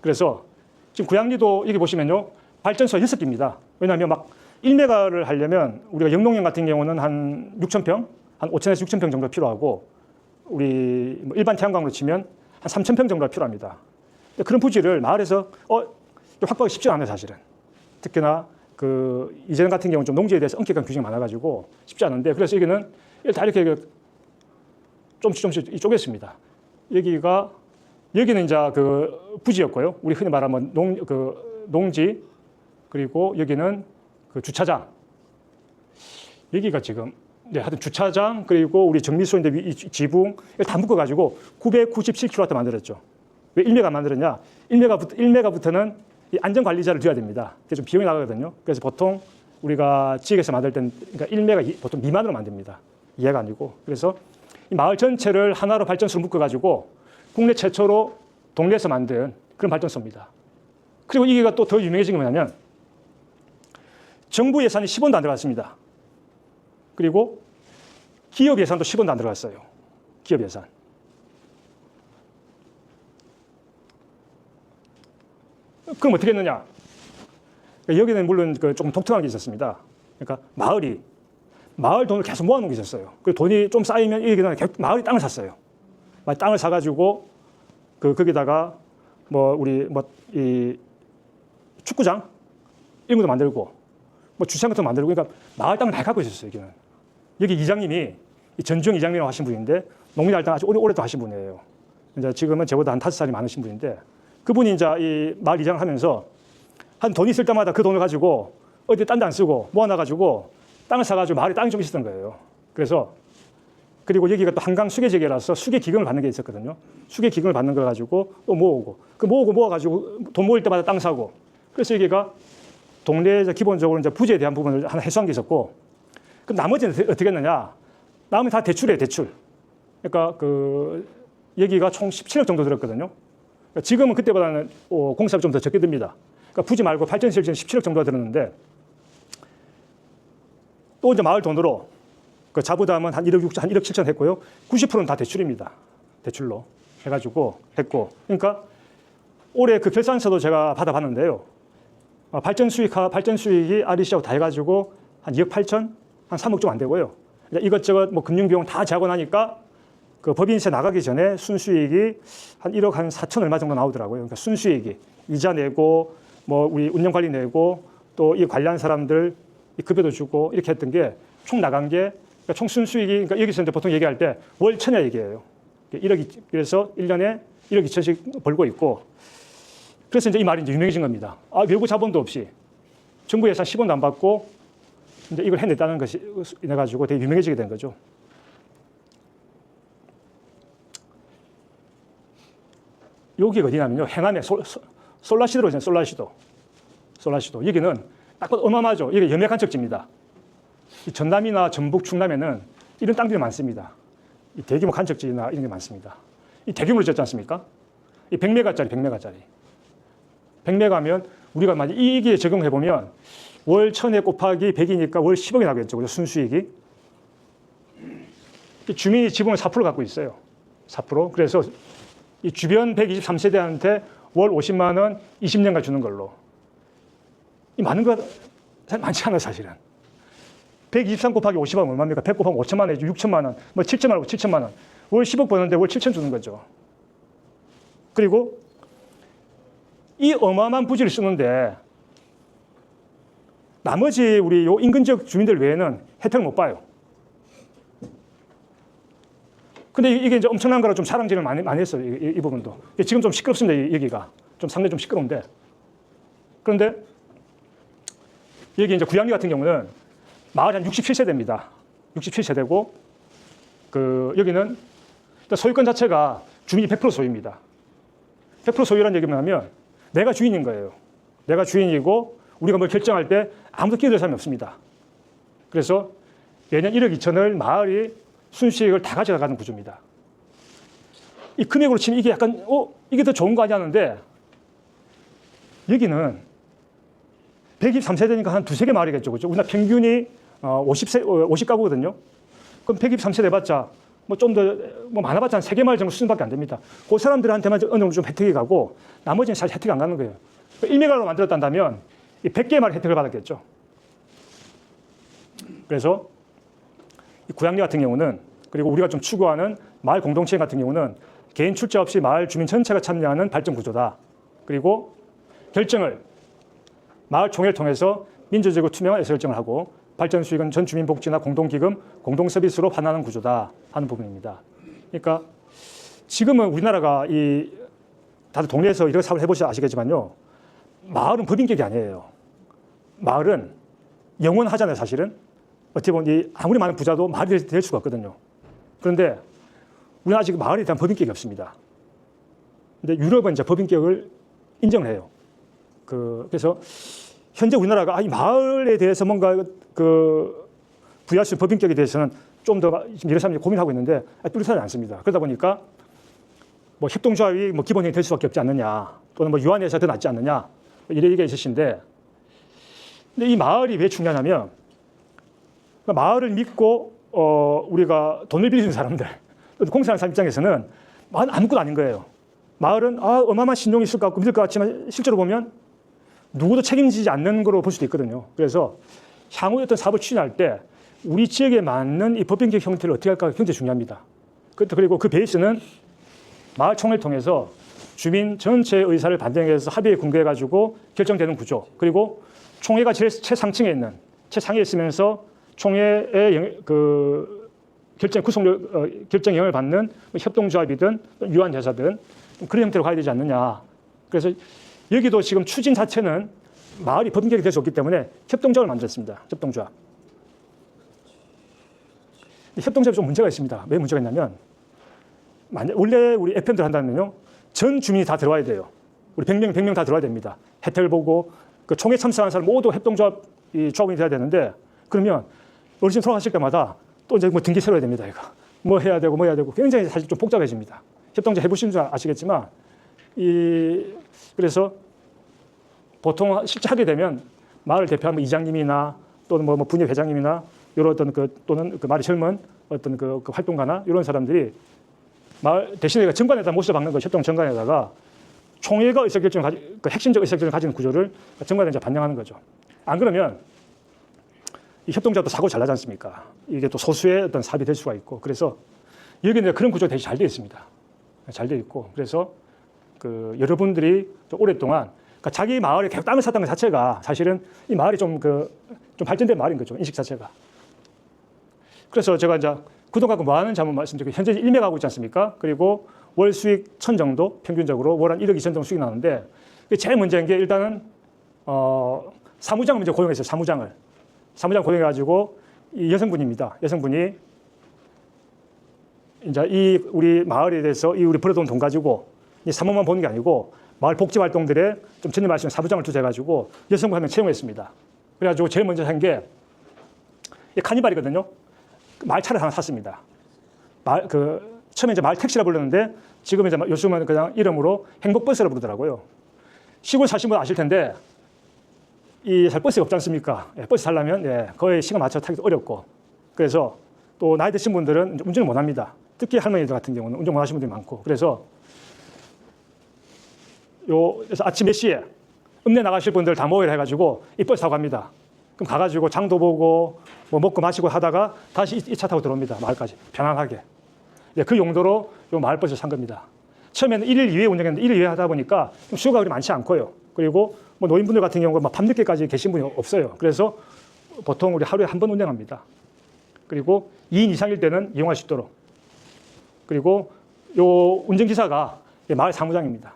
그래서 지금 구양리도 여기 보시면요, 발전소가 6개입니다. 왜냐하면 막 1메가를 하려면 우리가 영농형 같은 경우는 한 6,000평, 한 5,000에서 6,000평 정도 필요하고, 우리 뭐 일반 태양광으로 치면 한 3,000평 정도가 필요합니다. 그런 부지를 마을에서 확보하기 쉽지 않아요, 사실은. 특히나 그 이전 같은 경우는 좀 농지에 대해서 엄격한 규정이 많아가지고 쉽지 않은데, 그래서 여기는 다 이렇게 조금씩 쪼갰습니다. 여기는 이제 그 부지였고요. 우리 흔히 말하면 농지, 그리고 여기는 그 주차장. 여기가 지금 하여튼 주차장, 그리고 우리 정미소인데 이 지붕 다 묶어가지고 997kW 만들었죠. 왜 1메가 만들었냐? 1메가부터는 이 안전관리자를 둬야 됩니다. 그게 좀 비용이 나가거든요. 그래서 보통 우리가 지역에서 만들 때는 그러니까 1메가 보통 미만으로 만듭니다. 이해가 아니고. 그래서 이 마을 전체를 하나로 발전소를 묶어가지고 국내 최초로 동네에서 만든 그런 발전소입니다. 그리고 이게 또 더 유명해진 게 뭐냐면 정부 예산이 10원도 안 들어갔습니다. 그리고 기업 예산도 10원도 안 들어갔어요. 기업 예산. 그럼 어떻게 했느냐? 여기는 물론 조금 독특한 게 있었습니다. 그러니까 마을 돈을 계속 모아놓은 게 있었어요. 그 돈이 좀 쌓이면 마을이 땅을 샀어요. 땅을 사가지고 거기다가 이 축구장 이런 것도 만들고 주차장 같은 거 만들고, 그러니까 마을 땅을 다 갖고 있었어요. 여기는. 여기 이장님이 전주영 이장님이라고 하신 분인데 농민 활동 아주 오래도 하신 분이에요. 이제 지금은 저보다 한 5살이 많으신 분인데, 그분이 이제 이 마을 이장을 하면서 한 돈 있을 때마다 그 돈을 가지고 어디 딴 데 안 쓰고 모아놔가지고 땅을 사가지고 마을에 땅이 좀 있었던 거예요. 그리고 여기가 또 한강 수계지역이라서 수계 기금을 받는 게 있었거든요. 수계 기금을 받는 거 가지고 또 모으고, 모아가지고 돈 모일 때마다 땅 사고. 그래서 여기가 동네에서 기본적으로 이제 부지에 대한 부분을 하나 해소한 게 있었고, 그럼 나머지는 어떻게 했느냐? 나머지 다 대출이에요, 대출. 그러니까 여기가 총 17억 정도 들었거든요. 그러니까 지금은 그때보다는 공사비 좀 더 적게 듭니다. 그러니까 부지 말고 발전시설 17억 정도가 들었는데, 또 이제 마을 돈으로 그 자부담은 한 1억 6천, 한 1억 7천 했고요. 90%는 다 대출입니다. 대출로 해가지고 했고. 그러니까 올해 그 결산서도 제가 받아봤는데요. 발전 수익이 REC하고 다 해가지고 한 2억 8천, 한 3억 좀 안 되고요. 이것저것 뭐 금융비용 다 제하고 나니까 그 법인세 나가기 전에 순수익이 한 1억 한 4천 얼마 정도 나오더라고요. 그러니까 순수익이 이자 내고 뭐 우리 운영 관리 내고 또 이 관리한 사람들 급여도 주고 이렇게 했던 게 총 나간 게, 그러니까 총 순수익이, 그러니까 여기서 이제 보통 얘기할 때 월 천이야 얘기해요. 1억, 그래서 1년에 1억 2천씩 벌고 있고, 그래서 이제 이 말이 이제 유명해진 겁니다. 외부 자본도 없이 정부 예산 10원도 안 받고 이제 이걸 해냈다는 것이 이래가지고 되게 유명해지게 된 거죠. 여기가 어디냐면요, 해남에 솔라시도로 있잖아요. 솔라시도. 여기는 딱 어마어마하죠. 이게 염해간척지입니다. 이 전남이나 전북, 충남에는 이런 땅들이 많습니다. 이 대규모 간척지나 이런 게 많습니다. 이 대규모로 지었지 않습니까? 이 100메가짜리. 100메가면 우리가 만약 이익에 적용해보면 월 1000에 곱하기 100이니까 월 10억이 나겠죠. 순수익이. 주민이 지분을 4% 갖고 있어요. 4%. 그래서 이 주변 123세대한테 월 50만 원 20년간 주는 걸로. 이 많은 거 많지 않아요, 사실은. 123 곱하기 50하면 얼마입니까? 100 곱하기 5천만 원이죠. 6천만 원. 뭐 7천만 원, 7천만 원. 월 10억 버는데 월 7천 주는 거죠. 그리고 이 어마어마한 부지를 쓰는데 나머지 우리 요 인근 지역 주민들 외에는 혜택을 못 봐요. 근데 이게 이제 엄청난 거라 좀 자랑질을 많이 했어요. 이 부분도. 지금 좀 시끄럽습니다. 여기가. 좀 상당히 좀 시끄러운데. 그런데 여기 이제 구양리 같은 경우는 마을이 한 67세대입니다. 67세대고, 여기는 소유권 자체가 주민이 100% 소유입니다. 100% 소유라는 얘기만 하면 내가 주인인 거예요. 내가 주인이고 우리가 뭘 결정할 때 아무도 끼어들 사람이 없습니다. 그래서 매년 1억 2천을 마을이 순수익을 다 가져가는 구조입니다. 이 금액으로 치면 이게 약간 이게 더 좋은 거 아니야 하는데 여기는 123세대니까 한 두세 개 마을이겠죠. 그죠? 우리나라 평균이 50가구거든요. 그럼 123세대 해봤자 뭐 좀 더 많아봤자 한 3개 마을 정도 수준밖에 안 됩니다. 그 사람들한테만 어느 정도 좀 혜택이 가고 나머지는 사실 혜택이 안 가는 거예요. 1메가로 만들었다면 이 100개 마을 혜택을 받았겠죠. 그래서 이 구양리 같은 경우는 그리고 우리가 좀 추구하는 마을 공동체 같은 경우는 개인 출자 없이 마을 주민 전체가 참여하는 발전 구조다. 그리고 결정을 마을 총회를 통해서 민주적이고 투명한 의사결정을 하고 발전 수익은 전 주민 복지나 공동기금, 공동서비스로 환원하는 구조다 하는 부분입니다. 그러니까 지금은 우리나라가 다들 동네에서 이런 사업을 해보셔야 아시겠지만요. 마을은 법인격이 아니에요. 마을은 영원하잖아요, 사실은. 어떻게 보면 아무리 많은 부자도 마을이 될 수가 없거든요. 그런데 우리는 아직 마을에 대한 법인격이 없습니다. 근데 유럽은 이제 법인격을 인정을 해요. 그래서 현재 우리나라가 이 마을에 대해서 뭔가 부여할 수 있는 법인격에 대해서는 좀 더 여러 사람들이 고민하고 있는데 뚜렷하지 않습니다. 그러다 보니까 뭐 협동조합이 뭐 기본형이 될 수밖에 없지 않느냐, 또는 뭐 유한해서 더 낫지 않느냐, 이런 얘기가 있으신데, 근데 이 마을이 왜 중요하냐면 마을을 믿고 우리가 돈을 빌리는 사람들, 공사하는 사람 입장에서는 마을은 아무것도 아닌 거예요. 마을은 어마어마한 신용이 있을 것 같고 믿을 것 같지만 실제로 보면 누구도 책임지지 않는 거로 볼 수도 있거든요. 그래서 향후 어떤 사업을 추진할 때 우리 지역에 맞는 이 법인격 형태를 어떻게 할까 굉장히 중요합니다. 그리고 그 베이스는 마을 총회를 통해서 주민 전체의 의사를 반영해서 합의에 근거해가지고 결정되는 구조. 그리고 총회가 제일 최상층에 있는, 최상위에 있으면서 총회의 결정 영향을 받는 협동조합이든 유한회사든 그런 형태로 가야 되지 않느냐. 그래서 여기도 지금 추진 자체는 마을이 법인격이 될 수 없기 때문에 협동조합을 만들었습니다. 협동조합. 협동조합이 좀 문제가 있습니다. 왜 문제가 있냐면 원래 우리 FM들 한다면요. 전 주민이 다 들어와야 돼요. 우리 100명 다 들어와야 됩니다. 혜택을 보고 그 총회 참석하는 사람 모두 협동조합 조합원이 돼야 되는데 그러면 어르신 돌아가실 때마다 또 이제 뭐 등기 새로 해야 됩니다. 이거. 뭐 해야 되고 굉장히 사실 좀 복잡해집니다. 협동조합 해보신 줄 아시겠지만 그래서 보통 실제 하게 되면 마을 대표하면 이장님이나 또는 뭐 분회 회장님이나 이런 어떤 또는 마을의 젊은 어떤 그 활동가나 이런 사람들이 마을 대신에 정관에다 모셔박는 거 협동 정관에다가 총회가 의사결정을 핵심적 의사결정을 가지는 구조를 정관에 이제 반영하는 거죠. 안 그러면 이 협동조합도 사고 잘 나지 않습니까? 이게 또 소수의 어떤 사업이 될 수가 있고 그래서 여기는 그런 구조가 되게 잘 되어 있습니다. 잘 되어 있고 그래서 여러분들이 오랫동안 그러니까 자기 마을에 계속 땅을 샀다는 것 자체가 사실은 이 마을이 좀 발전된 마을인 거죠. 인식 자체가. 그래서 제가 이제 그동안 뭐 하는지 한번 말씀드리고 현재 1메가하고 있지 않습니까? 그리고 월 수익 1,000 정도 평균적으로 월 한 1억 2천 정도 수익이 나는데 제일 문제인 게 일단은 사무장을 먼저 고용했어요. 사무장 고용해가지고 이 여성분입니다. 여성분이 이제 우리 마을에 대해서 우리 벌어둔 돈 가지고 이 사무만 보는 게 아니고 마을 복지 활동들에 좀 전에 말씀하신 사부장을 투자해가지고 여성분 한 명 채용했습니다. 그래가지고 제일 먼저 한 게 카니발이거든요. 말차를 하나 샀습니다. 처음에 이제 마을 택시라 불렀는데 지금 이제 요즘은 그냥 이름으로 행복버스라 부르더라고요. 시골 사신 분 아실 텐데 살 버스가 없지 않습니까? 버스 타려면 거의 시간 맞춰 타기도 어렵고 그래서 또 나이 드신 분들은 운전을 못 합니다. 특히 할머니들 같은 경우는 운전 못 하시는 분들이 많고 그래서 아침 몇 시에 읍내 나가실 분들 다 모여라 해가지고 이 버스 타고 갑니다. 그럼 가가지고 장도 보고 뭐 먹고 마시고 하다가 다시 이 차 타고 들어옵니다. 마을까지 편안하게. 그 용도로 요 마을버스를 산 겁니다. 처음에는 1일 2회 운영했는데 1일 2회 하다 보니까 수요가 그리 많지 않고요. 그리고 뭐 노인분들 같은 경우는 막 밤늦게까지 계신 분이 없어요. 그래서 보통 우리 하루에 한 번 운영합니다. 그리고 2인 이상일 때는 이용할 수 있도록. 그리고 요 운전기사가 마을 사무장입니다.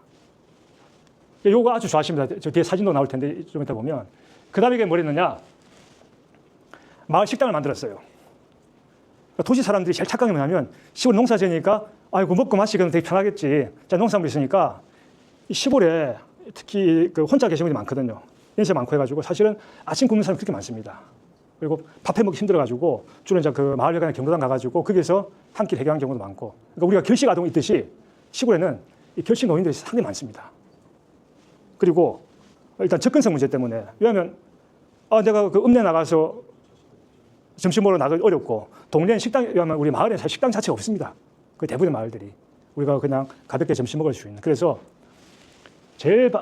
요거 아주 좋아하십니다. 저 뒤에 사진도 나올 텐데 좀 이따 보면. 그 다음에 이게 뭘 했느냐. 마을 식당을 만들었어요. 도시 사람들이 제일 착각이 뭐냐면 시골 농사 지으니까 아이고 먹고 마시기는 되게 편하겠지. 자, 농산물 있으니까 이 시골에 특히 그 혼자 계신 분이 많거든요. 연세 많고 해가지고 사실은 아침 굶는 사람이 그렇게 많습니다. 그리고 밥해 먹기 힘들어가지고 주로 이제 그 마을회관에 경로당 가가지고 거기서 한 끼 해결한 경우도 많고. 그러니까 우리가 결식 아동이 있듯이 시골에는 이 결식 노인들이 상당히 많습니다. 그리고 일단 접근성 문제 때문에 왜냐하면 내가 그 읍내 나가서 점심 먹으러 나가기 어렵고 동네는 식당 왜냐하면 우리 마을에 사실 식당 자체가 없습니다. 그 대부분의 마을들이 우리가 그냥 가볍게 점심 먹을 수 있는. 그래서 제일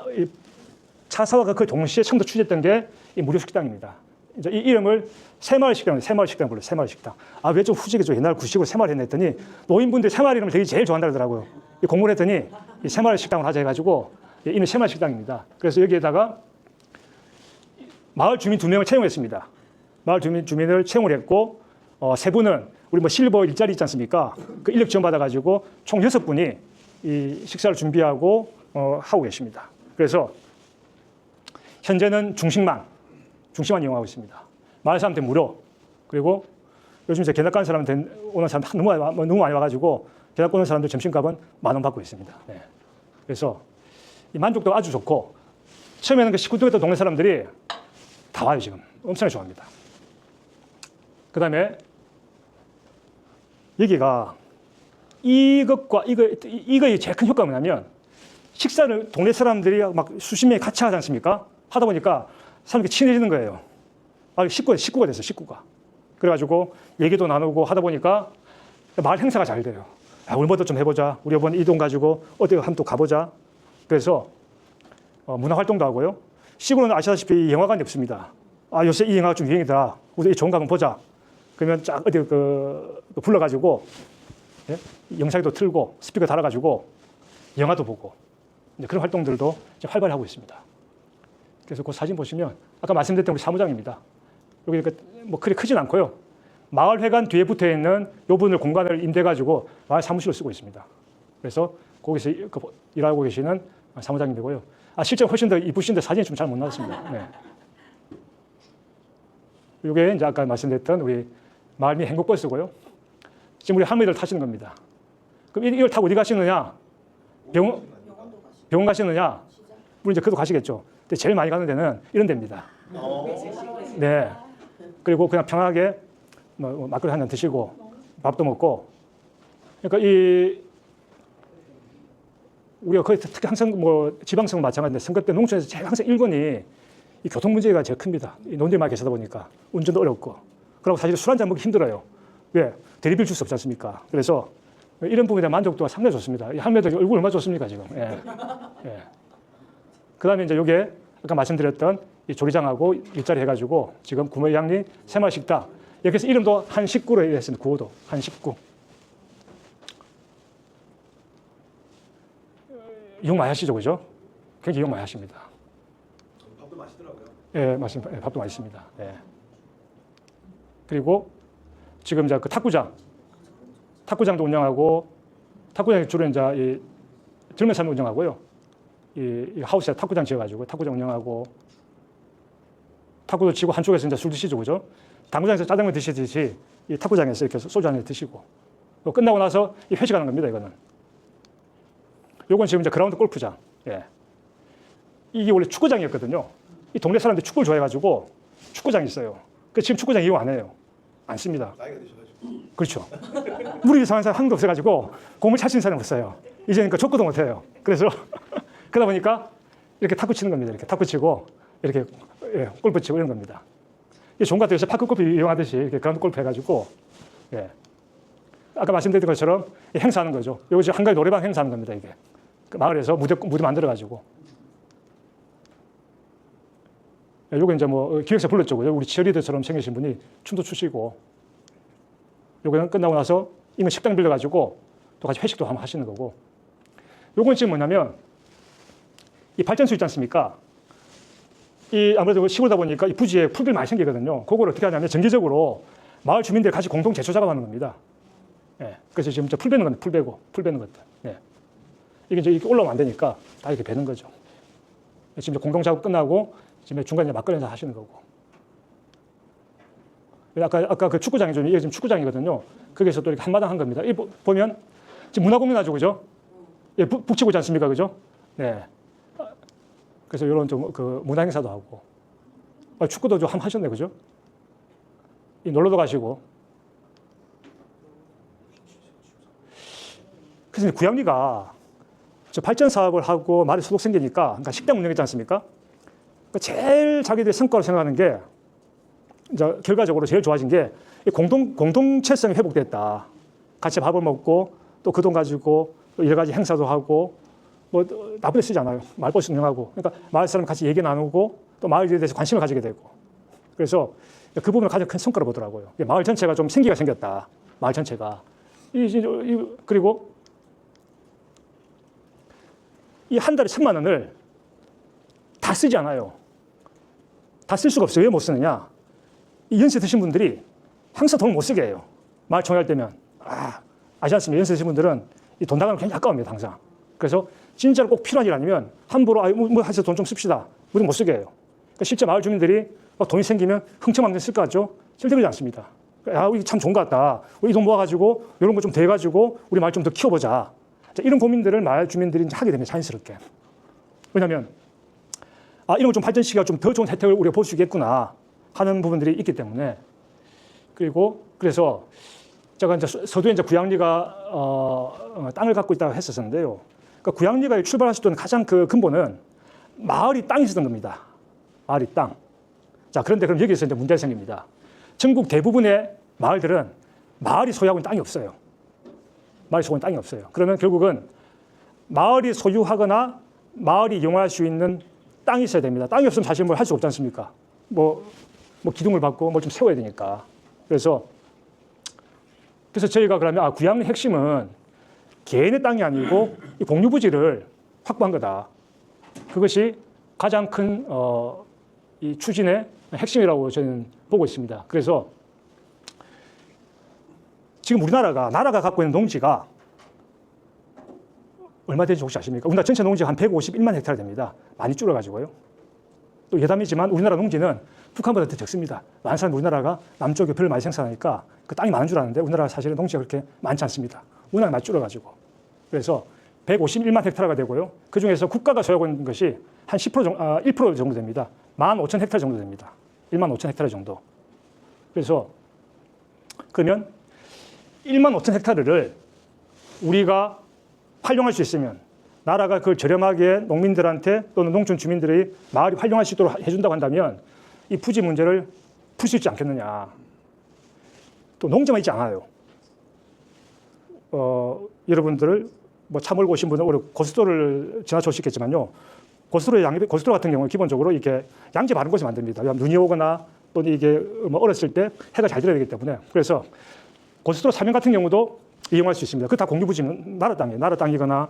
차사와 그 동시에 처음부터 추진했던 게 이 무료 식당입니다. 이제 이 이름을 새마을 식당 불러요. 새마을 식당. 왜 좀 후지게 옛날 구식으로 새마을 했더니 노인분들이 새마을 이름을 되게 제일 좋아한다 그러더라고요. 공부를 했더니 이 새마을 식당을 하자 해가지고 이름이 새마을 식당입니다. 그래서 여기에다가 마을 주민 2명을 채용했습니다. 마을 주민을 채용을 했고 세 분은 우리 뭐 실버 일자리 있지 않습니까? 그 인력 지원 받아가지고 총 6분이 이 식사를 준비하고 하고 계십니다. 그래서 현재는 중식만 이용하고 있습니다. 마을 사람들 무료. 그리고 요즘 이제 견학 가는 사람 오는 사람 너무 많이 와가지고 견학 오는 사람들 점심값은 10,000원 받고 있습니다. 네. 그래서 이 만족도가 아주 좋고 처음에는 그 19동에 동네 사람들이 다 와요 지금. 엄청나게 좋아합니다. 그 다음에 여기가 이것과 이거의 제일 큰 효과가 뭐냐면 식사를 동네 사람들이 막 수십 명이 같이 하지 않습니까? 하다 보니까 사람들이 친해지는 거예요. 식구가 됐어요, 식구가. 그래가지고 얘기도 나누고 하다 보니까 마을 행사가 잘 돼요. 우리 뭐도 좀 해보자. 우리 이번 이 돈 가지고 어디 한번 또 가보자. 그래서 문화 활동도 하고요. 시골은 아시다시피 영화관이 없습니다. 요새 이 영화가 좀 유행이더라. 우리 좋은 거 한번 보자. 그러면 쫙 어디 불러가지고 예? 영상도 틀고 스피커 달아가지고 영화도 보고 그런 활동들도 활발히 하고 있습니다. 그래서 그 사진 보시면 아까 말씀드렸던 우리 사무장입니다. 여기 뭐 그리 크진 않고요. 마을회관 뒤에 붙어 있는 요 분을 공간을 임대가지고 마을 사무실을 쓰고 있습니다. 그래서 거기서 일하고 계시는 사무장님이고요. 실제 훨씬 더 이쁘신데 사진이 좀 잘 못 나왔습니다. 네. 이게 이제 아까 말씀드렸던 우리 마을 및 행복버스고요. 지금 우리 할머니들 타시는 겁니다. 그럼 이걸 타고 어디 가시느냐? 병원 가시느냐? 물론 이제 그도 가시겠죠. 근데 제일 많이 가는 데는 이런 데입니다. 네. 그리고 그냥 편하게 뭐 막걸리 한 잔 드시고 밥도 먹고. 그러니까 우리가 거의 특히 항상 뭐 지방선거 마찬가지인데 선거 때 농촌에서 제일 항상 일본이 이 교통 문제가 제일 큽니다. 이 노인들이 많이 계시다 보니까 운전도 어렵고. 그리고 사실 술 한잔 먹기 힘들어요. 왜? 대리비를 줄 수 없지 않습니까? 그래서 이런 부분에 대한 만족도가 상당히 좋습니다. 이 할매들 얼굴 얼마나 좋습니까 지금. 예. 예. 그 다음에 이제 이게 아까 말씀드렸던 이 조리장하고 일자리 해가지고 지금 구매양리 새마을식당. 여기서 이름도 한 식구로 했습니다. 구호도 한 식구. 이용 많이 하시죠, 그죠? 굉장히 이용 많이 하십니다. 밥도 맛있더라고요. 예, 맞습니다. 예, 밥도 맛있습니다. 예. 그리고 지금 이제 그 탁구장도 운영하고 탁구장이 주로 이제 이 젊은 사람 운영하고요. 이 하우스에 탁구장 지어가지고 탁구장 운영하고 탁구도 치고 한쪽에서 이제 술 드시죠, 그죠? 당구장에서 짜장면 드시듯이 이 탁구장에서 이렇게 소주 한 잔 드시고 끝나고 나서 이 회식하는 겁니다, 이거는. 요건 지금 이제 그라운드 골프장. 예. 이게 원래 축구장이었거든요. 이 동네 사람들이 축구를 좋아해가지고 축구장이 있어요. 지금 축구장 이용 안 해요. 안 씁니다. 나이가 드셔가지고. 그렇죠. 우리 상황에서 한 명도 없어가지고 공을 찰 수 있는 사람이 없어요. 이제 그러니까 족구도 못 해요. 그래서 그러다 보니까 이렇게 탁구 치는 겁니다. 이렇게 탁구 치고 이렇게 골프 치고 이런 겁니다. 이게 좋은 것 같아요. 파크 골프 이용하듯이 이렇게 그라운드 골프 해가지고 예. 아까 말씀드린 것처럼 행사하는 거죠. 이거 지금 한가위 노래방 행사하는 겁니다. 이게 그 마을에서 무대 만들어가지고. 요거 이제 뭐 기획사 불렀죠. 우리 치어리더처럼 생기신 분이 춤도 추시고. 요거는 끝나고 나서 이건 식당 빌려가지고 또 같이 회식도 한번 하시는 거고. 요건 지금 뭐냐면 이 발전소 있지 않습니까? 이 아무래도 시골다 보니까 이 부지에 풀들이 많이 생기거든요. 그걸 어떻게 하냐면 정기적으로 마을 주민들이 같이 공동 제초 작업하는 겁니다. 예. 그래서 지금 풀 베는 건데 풀 베는 것들. 예. 이게 이제 이렇게 올라오면 안 되니까 다 이렇게 베는 거죠. 지금 공동 작업 끝나고 지금 중간에 막걸리 하시는 거고. 아까 그 축구장이 좀 이게 지금 축구장이거든요. 거기서 또 이렇게 한마당 한 겁니다. 이 보면 지금 문화공원 아주 그죠? 예, 북치고 있지 않습니까, 그죠? 네. 그래서 이런 좀 그 문화 행사도 하고 축구도 좀 한번 하셨네, 그죠? 이 놀러도 가시고. 그래서 구양리가 저 발전 사업을 하고 말이 소득 생기니까, 그러니까 식당 운영했지 않습니까? 그러니까 제일 자기들이 성과로 생각하는 게 이제 결과적으로 제일 좋아진 게 공동체성이 회복됐다. 같이 밥을 먹고 또 그 돈 가지고 또 여러 가지 행사도 하고 뭐 나쁘게 쓰지 않아요. 마을버스 운영하고. 그러니까 마을 사람 같이 얘기 나누고 또 마을에 대해서 관심을 가지게 되고. 그래서 그 부분을 가장 큰 성과로 보더라고요. 마을 전체가 좀 생기가 생겼다. 마을 전체가. 그리고 이 한 달에 1,000만 원을 다 쓰지 않아요. 다 쓸 수가 없어요. 왜 못 쓰느냐? 이 연세 드신 분들이 항상 돈을 못 쓰게 해요. 마을 총회할 때면. 아시지 않습니까? 연세 드신 분들은 이 돈 나가면 굉장히 아까웁니다. 항상. 그래서 진짜로 꼭 필요한 일 아니면 함부로 뭐 해서 돈 좀 씁시다. 우리 못 쓰게 해요. 그러니까 실제 마을 주민들이 돈이 생기면 흥청망청 쓸 것 같죠? 절대 그러지 않습니다. 이게 참 좋은 것 같다. 우리 이 돈 모아가지고 이런 거 좀 대가지고 우리 마을 좀 더 키워보자. 이런 고민들을 마을 주민들이 이제 하게 됩니다. 자연스럽게. 왜냐하면 이런 걸 좀 발전시키가 좀 더 좋은 혜택을 우리가 볼 수 있겠구나 하는 부분들이 있기 때문에. 그래서 제가 이제 서두에 이제 구양리가 땅을 갖고 있다고 했었는데요. 그러니까 구양리가 출발하셨던 가장 그 근본은 마을이 땅이 있었던 겁니다. 마을이 땅. 자, 그런데 그럼 여기서 이제 문제가 생깁니다. 전국 대부분의 마을들은 마을이 소유하고 있는 땅이 없어요. 마을이 소유하고 있는 땅이 없어요. 그러면 결국은 마을이 소유하거나 마을이 이용할 수 있는 땅이 있어야 됩니다. 땅이 없으면 사실 뭘 할 수 없지 않습니까? 뭐 기둥을 받고 뭘 좀 세워야 되니까. 그래서 저희가 그러면 구양리 핵심은 개인의 땅이 아니고 이 공유부지를 확보한 거다. 그것이 가장 큰 이 추진의 핵심이라고 저는 보고 있습니다. 그래서 지금 나라가 갖고 있는 농지가 얼마 되는지 혹시 아십니까? 우리나라 전체 농지가 한 151만 헥타르 됩니다. 많이 줄어가지고요. 또 예담이지만 우리나라 농지는 북한보다 더 적습니다. 많은 사람이 우리나라가 남쪽에 별을 많이 생산하니까 그 땅이 많은 줄 아는데 우리나라 사실은 농지가 그렇게 많지 않습니다. 워낙 많이 줄어가지고. 그래서 151만 헥타르가 되고요. 그중에서 국가가 소유하고 있는 것이 한 1% 정도 됩니다. 15,000헥타르 정도 됩니다. 15,000헥타르 정도. 그래서 그러면 15,000헥타르를 우리가 활용할 수 있으면 나라가 그걸 저렴하게 농민들한테 또는 농촌 주민들이 마을이 활용할 수 있도록 해준다고 한다면 이 부지 문제를 풀 수 있지 않겠느냐. 또 농지만 있지 않아요. 여러분들을 뭐 차 몰고 오신 분은 고속도로를 지나쳐 오시겠지만요. 고속도로 같은 경우는 기본적으로 이렇게 양지 바른 곳이 만듭니다. 눈이 오거나 또는 이게 뭐 얼었을 때 해가 잘 들어야 되기 때문에. 그래서 고속도로 사면 같은 경우도 이용할 수 있습니다. 그 다 공유부지는 나라 땅이에요. 나라 땅이거나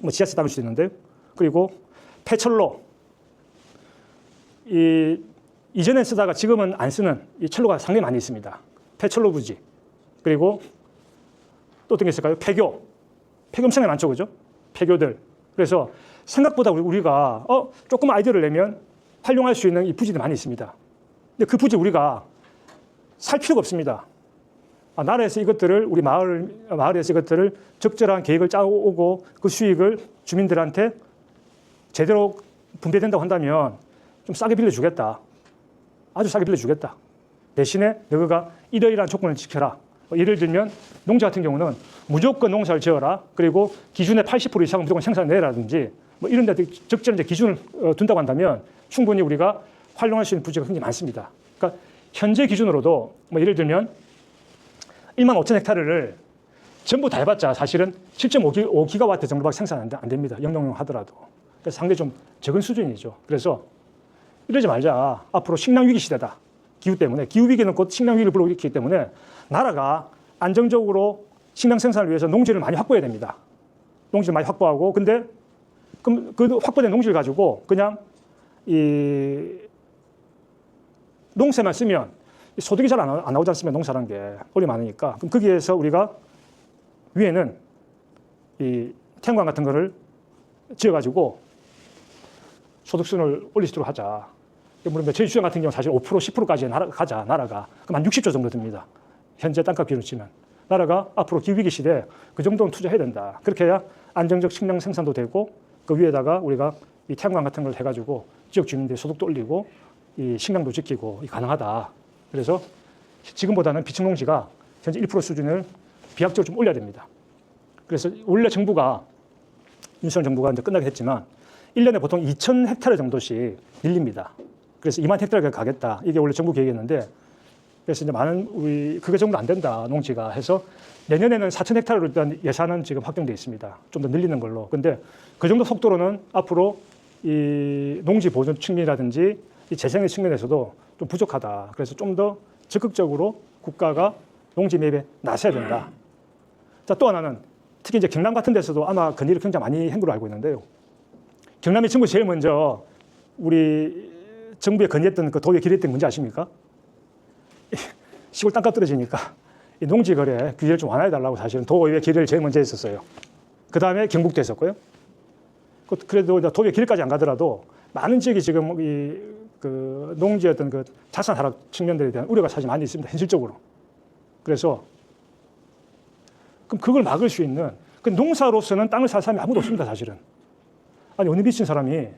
뭐 지자체 땅일 수도 있는데. 그리고 폐철로. 이전에 쓰다가 지금은 안 쓰는 이 철로가 상당히 많이 있습니다. 폐철로 부지. 그리고 또 어떤 게 있을까요? 폐교 엄청나게 많죠, 그죠? 폐교들. 그래서 생각보다 우리가 조금 아이디어를 내면 활용할 수 있는 이 부지들이 많이 있습니다. 근데 그 부지 우리가 살 필요가 없습니다. 나라에서 이것들을 우리 마을에서 이것들을 적절한 계획을 짜오고 그 수익을 주민들한테 제대로 분배된다고 한다면 좀 싸게 빌려주겠다. 아주 싸게 빌려주겠다. 대신에 너가 이러이러한 조건을 지켜라. 예를 들면 농자 같은 경우는 무조건 농사를 지어라. 그리고 기준의 80% 이상은 무조건 생산내라든지 뭐 이런 데 적절한 기준을 둔다고 한다면 충분히 우리가 활용할 수 있는 부지가 굉장히 많습니다. 그러니까 현재 기준으로도 뭐 예를 들면 15,000헥타르를 전부 다 해봤자 사실은 7.5기가와트 정도밖에 생산 안 됩니다. 영농용 하더라도. 그래서 상당히 좀 적은 수준이죠. 그래서 이러지 말자. 앞으로 식량위기 시대다. 기후 때문에. 기후위기는 곧 식량위기를 불러일으키기 때문에 나라가 안정적으로 식량 생산을 위해서 농지를 많이 확보해야 됩니다. 농지를 많이 확보하고 근데 그럼 그 확보된 농지를 가지고 그냥 이 농사만 쓰면 소득이 잘 안 나오지 않습니까? 농사라는 게 어려움이 많으니까. 그럼 거기에서 우리가 위에는 이 태양광 같은 거를 지어가지고 소득순을 올릴 수 있도록 하자. 물론 저희 주장 같은 경우는 사실 5% 10%까지 가자 나라가. 그럼 한 60조 정도 듭니다. 현재 땅값 기준으로 치면. 나라가 앞으로 기후위기 시대에 그 정도는 투자해야 된다. 그렇게 해야 안정적 식량 생산도 되고 그 위에다가 우리가 이 태양광 같은 걸 해가지고 지역 주민들의 소득도 올리고 이 식량도 지키고 가능하다. 그래서 지금보다는 비축농지가 현재 1% 수준을 비약적으로 좀 올려야 됩니다. 그래서 원래 정부가 윤석열 정부가 이제 끝나게 했지만 1년에 보통 2,000헥타르 정도씩 밀립니다. 그래서 2만 헥타르가 가겠다. 이게 원래 정부 계획이었는데 그래서 이제 많은 우리 그게 정도 안 된다 농지가 해서 내년에는 4,000헥타르로 일단 예산은 지금 확정돼 있습니다. 좀 더 늘리는 걸로. 근데 그 정도 속도로는 앞으로 이 농지 보존 측면이라든지 이 재생의 측면에서도 좀 부족하다. 그래서 좀 더 적극적으로 국가가 농지 매입에 나서야 된다. 자, 또 하나는 특히 이제 경남 같은 데서도 아마 건의를 굉장히 많이 한 걸로 알고 있는데요. 경남의 정부 제일 먼저 우리 정부에 건의했던 그 도에 기대했던 문제 아십니까? 시골 땅값 떨어지니까 이 농지 거래 규제를 좀 완화해달라고 사실은 도의회 기대를 제일 먼저 했었어요. 그 다음에 경북도 했었고요. 그래도 도의회 기대까지 안 가더라도 많은 지역이 지금 그 농지의 어떤 그 자산 하락 측면들에 대한 우려가 사실 많이 있습니다. 현실적으로. 그래서 그럼 그걸 막을 수 있는 그 농사로서는 땅을 살 사람이 아무도 없습니다. 사실은. 아니 어느 미친 사람이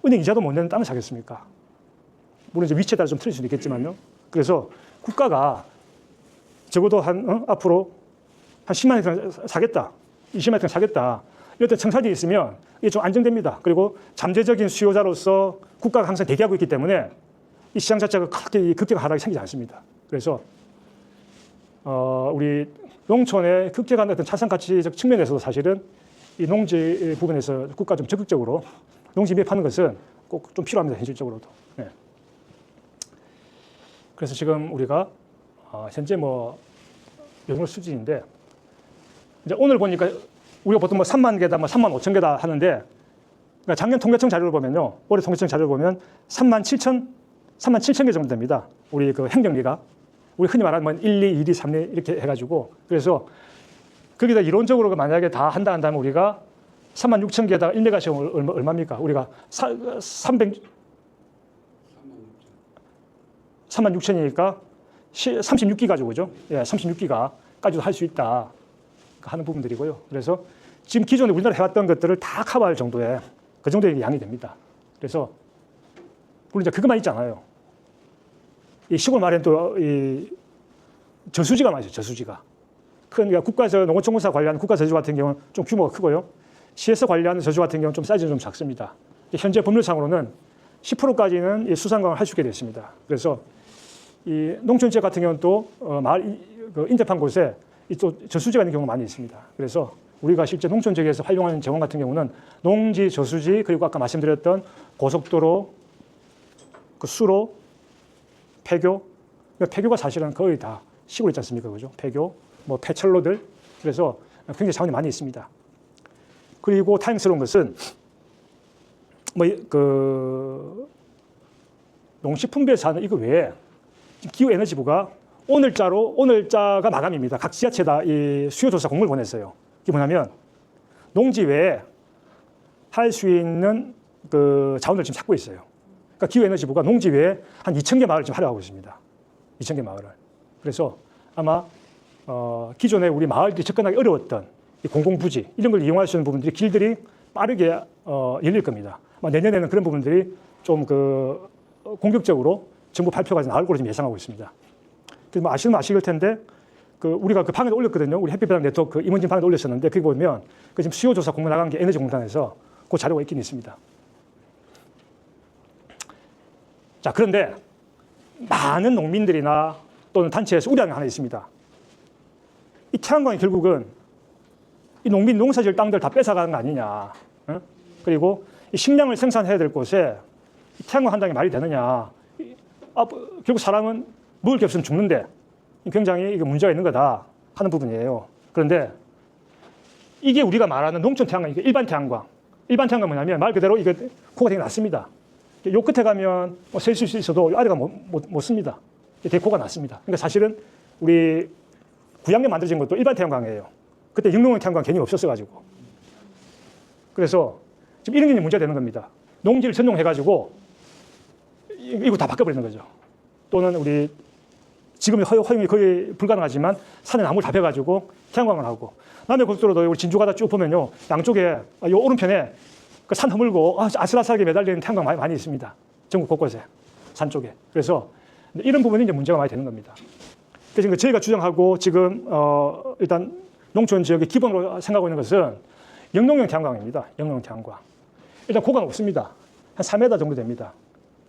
은행 이자도 못 내는 땅을 사겠습니까? 물론 이제 위치에 따라 좀 틀릴 수도 있겠지만요. 그래서 국가가 적어도 앞으로 한 10만 헥타르 사겠다. 20만 헥타르 사겠다. 이럴 때 청사지에 있으면 이게 좀 안정됩니다. 그리고 잠재적인 수요자로서 국가가 항상 대기하고 있기 때문에 이 시장 자체가 그렇게 급격한 하락이 생기지 않습니다. 그래서 우리 농촌의 급격한 어떤 자산 가치적 측면에서도 사실은 이 농지 부분에서 국가 좀 적극적으로 농지 매입하는 것은 꼭 좀 필요합니다. 현실적으로도. 네. 그래서 지금 우리가 현재 뭐 이 정도 수준인데 이제 오늘 보니까 우리가 보통 뭐 3만 개다, 뭐 3만 5천 개다 하는데 그러니까 작년 통계청 자료를 보면요, 올해 통계청 자료를 보면 3만 7천 개 정도 됩니다. 우리 그 행정리가 우리 흔히 말하는 뭐 1, 2, 1, 2, 3, 2 이렇게 해가지고 그래서 거기다 이론적으로 만약에 다 한다면 우리가 3만 6천 개에다가 1메가시면 얼마입니까? 우리가 3만 6천이니까 36기가죠, 그죠? 예, 36기가까지도 할 수 있다 하는 부분들이고요. 그래서 지금 기존에 우리나라 해왔던 것들을 다 커버할 정도의 그 정도의 양이 됩니다. 그래서 물론 이제 그것만 있지 않아요. 이 시골 말에는 또 이 저수지가 많죠. 저수지가. 그러니까 국가에서 농어촌공사 관리하는 국가저수 같은 경우는 좀 규모가 크고요. 시에서 관리하는 저수 같은 경우는 좀 사이즈는 좀 작습니다. 현재 법률상으로는 10%까지는 수상강을 할 수 있게 됐습니다. 그래서 이 농촌 지역 같은 경우는 또 마을 인접한 곳에 또 저수지가 있는 경우가 많이 있습니다. 그래서 우리가 실제 농촌 지역에서 활용하는 정원 같은 경우는 농지, 저수지, 그리고 아까 말씀드렸던 고속도로, 그 수로, 폐교. 폐교가 사실은 거의 다 시골 있지 않습니까? 그죠? 폐교, 뭐 폐철로들. 그래서 굉장히 자원이 많이 있습니다. 그리고 다행스러운 것은 뭐 그 농식품부에서 하는 이거 외에 기후에너지부가 오늘자가 마감입니다. 각 지자체다 이 수요조사 공고를 보냈어요. 이게 뭐냐면 농지 외에 할 수 있는 그 자원을 지금 찾고 있어요. 그러니까 기후에너지부가 농지 외에 한 2,000개 마을을 지금 하려고 하고 있습니다. 2,000개 마을을. 그래서 아마 기존에 우리 마을들이 접근하기 어려웠던 이 공공부지 이런 걸 이용할 수 있는 부분들이 길들이 빠르게 열릴 겁니다. 내년에는 그런 부분들이 좀 그 공격적으로 정부 발표가 나올 걸로 지금 예상하고 있습니다. 뭐 아시는 분 아실 텐데 그 우리가 그 방에도 올렸거든요. 우리 햇빛배당 네트워크 임원진 방에도 올렸었는데 거기 보면 그 지금 수요조사 공고 나간 게 에너지공단에서 그 자료가 있긴 있습니다. 자, 그런데 많은 농민들이나 또는 단체에서 우려하는 게 하나 있습니다. 이 태양광이 결국은 이 농민 농사지을 땅들 다 뺏어가는 거 아니냐. 어? 그리고 이 식량을 생산해야 될 곳에 이 태양광 한다는 게 말이 되느냐. 결국 사람은 먹을 게 없으면 죽는데 굉장히 이게 문제가 있는 거다 하는 부분이에요. 그런데 이게 우리가 말하는 농촌 태양광, 이게 일반 태양광. 일반 태양광 뭐냐면 말 그대로 이거 고가 되게 낮습니다. 요 끝에 가면 셀 수 있어도 아래가 못 씁니다. 되게 고가 낮습니다. 그러니까 사실은 우리 구양에 만들어진 것도 일반 태양광이에요. 그때 영농용 태양광 개념이 없었어가지고. 그래서 지금 이런 게 문제가 되는 겁니다. 농지를 전용해가지고 이거 다 바꿔버리는 거죠. 또는 우리 지금 허용이 거의 불가능하지만 산에 나무를 다 베가지고 태양광을 하고 남해 고속도로도 우리 진주 가다 쭉 보면요 양쪽에 요 오른편에 그 산 허물고 아슬아슬하게 매달리는 태양광 많이 있습니다. 전국 곳곳에 산 쪽에. 그래서 이런 부분이 이제 문제가 많이 되는 겁니다. 그래서 저희가 주장하고 지금 일단 농촌 지역의 기본으로 생각하고 있는 것은 영농용 태양광입니다. 영농용 태양광. 일단 고가 높습니다. 한 4m 정도 됩니다.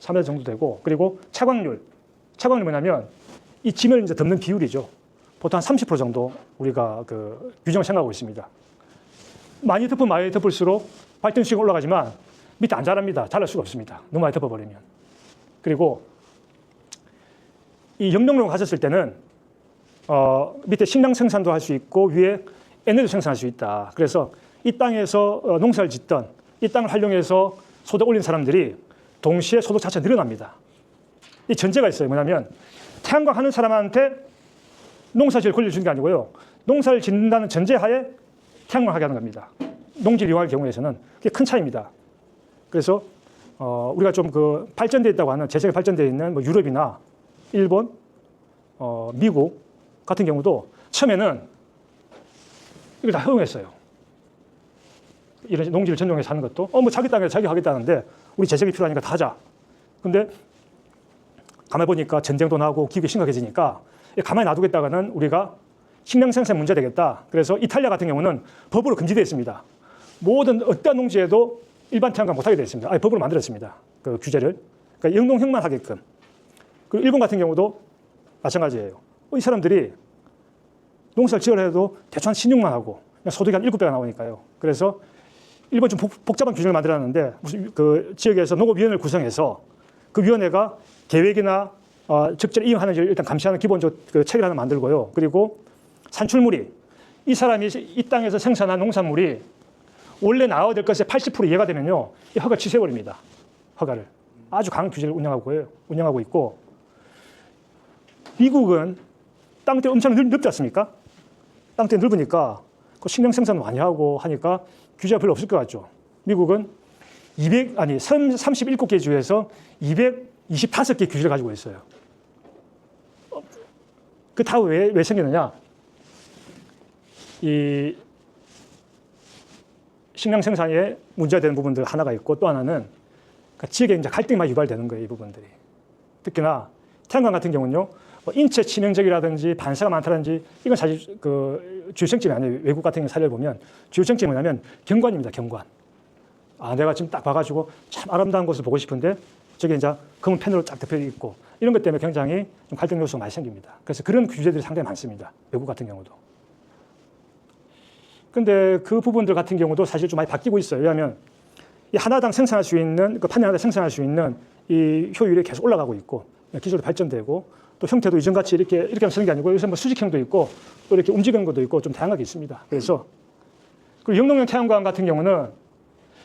3m 정도 되고 그리고 차광률 뭐냐면 이 짐을 이제 덮는 비율이죠. 보통 한 30% 정도 우리가 그 규정을 생각하고 있습니다. 많이 덮을수록 발전수가 올라가지만 밑에 안 자랍니다. 자랄 수가 없습니다. 너무 많이 덮어버리면. 그리고 이 영농용을 가졌을 때는 밑에 식량 생산도 할 수 있고 위에 에너지 생산할 수 있다. 그래서 이 땅에서 농사를 짓던 이 땅을 활용해서 소득 올린 사람들이 동시에 소득 자체가 늘어납니다. 이 전제가 있어요. 뭐냐면 태양광 하는 사람한테 농사지을 권리를 주는 게 아니고요. 농사를 짓는다는 전제하에 태양광을 하게 하는 겁니다. 농지를 이용할 경우에서는 그게 큰 차이입니다. 그래서 우리가 좀 그 발전되어 있다고 하는 재생이 발전되어 있는 뭐 유럽이나 일본, 미국 같은 경우도 처음에는 이걸 다 허용했어요. 이런 농지를 전용해서 하는 것도 뭐 자기 땅에 자기 하겠다는데 우리 재생이 필요하니까 다 하자. 근데 가만히 보니까 전쟁도 나고 기후가 심각해지니까 가만히 놔두겠다가는 우리가 식량 생산 문제 되겠다. 그래서 이탈리아 같은 경우는 법으로 금지되어 있습니다. 모든 어떠한 농지에도 일반 태양광 못하게 되어 있습니다. 법으로 만들었습니다. 그 규제를. 그러니까 영농형만 하게끔. 그리고 일본 같은 경우도 마찬가지예요. 이 사람들이 농사를 지으려 해도 대충 한 16만 하고 소득이 한 7배가 나오니까요. 그래서 일본 좀 복잡한 규정을 만들었는데 무슨 그 지역에서 농업위원회를 구성해서 그 위원회가 계획이나 적절히 이행하는지를 일단 감시하는 기본적 그 체계를 하나 만들고요. 그리고 산출물이 이 사람이 이 땅에서 생산한 농산물이 원래 나와야 될 것의 80% 이해가 되면요, 이 허가 취소해버립니다. 허가를 아주 강한 규제를 운영하고 있고 미국은 땅대 엄청 넓지 않습니까? 땅대 넓으니까 그 식량 생산을 많이 하고 하니까 규제가 별로 없을 것 같죠. 미국은 31개 주에서 225개 규제를 가지고 있어요. 그 다 왜 생기느냐? 이 식량 생산에 문제가 되는 부분들 하나가 있고 또 하나는 그러니까 지역에 이제 갈등이 많이 유발되는 거예요, 이 부분들이. 특히나 태양광 같은 경우는요, 인체 치명적이라든지 반사가 많다든지 이건 사실 그 주요 쟁점이 아니에요. 외국 같은 사례를 보면 주요 쟁점이 뭐냐면 경관입니다, 경관. 내가 지금 딱 봐가지고 참 아름다운 곳을 보고 싶은데 저게 이제 검은 펜으로 쫙 덮여 있고 이런 것 때문에 굉장히 좀 갈등 요소가 많이 생깁니다. 그래서 그런 규제들이 상당히 많습니다. 외국 같은 경우도. 근데 그 부분들 같은 경우도 사실 좀 많이 바뀌고 있어요. 왜냐하면 이 하나당 생산할 수 있는, 그 판넬 하나 생산할 수 있는 이 효율이 계속 올라가고 있고 기술도 발전되고 또 형태도 이전같이 이렇게 하면 쓰는 게 아니고 요새 뭐 수직형도 있고 또 이렇게 움직이는 것도 있고 좀 다양하게 있습니다. 그래서 그리고 영농용 태양광 같은 경우는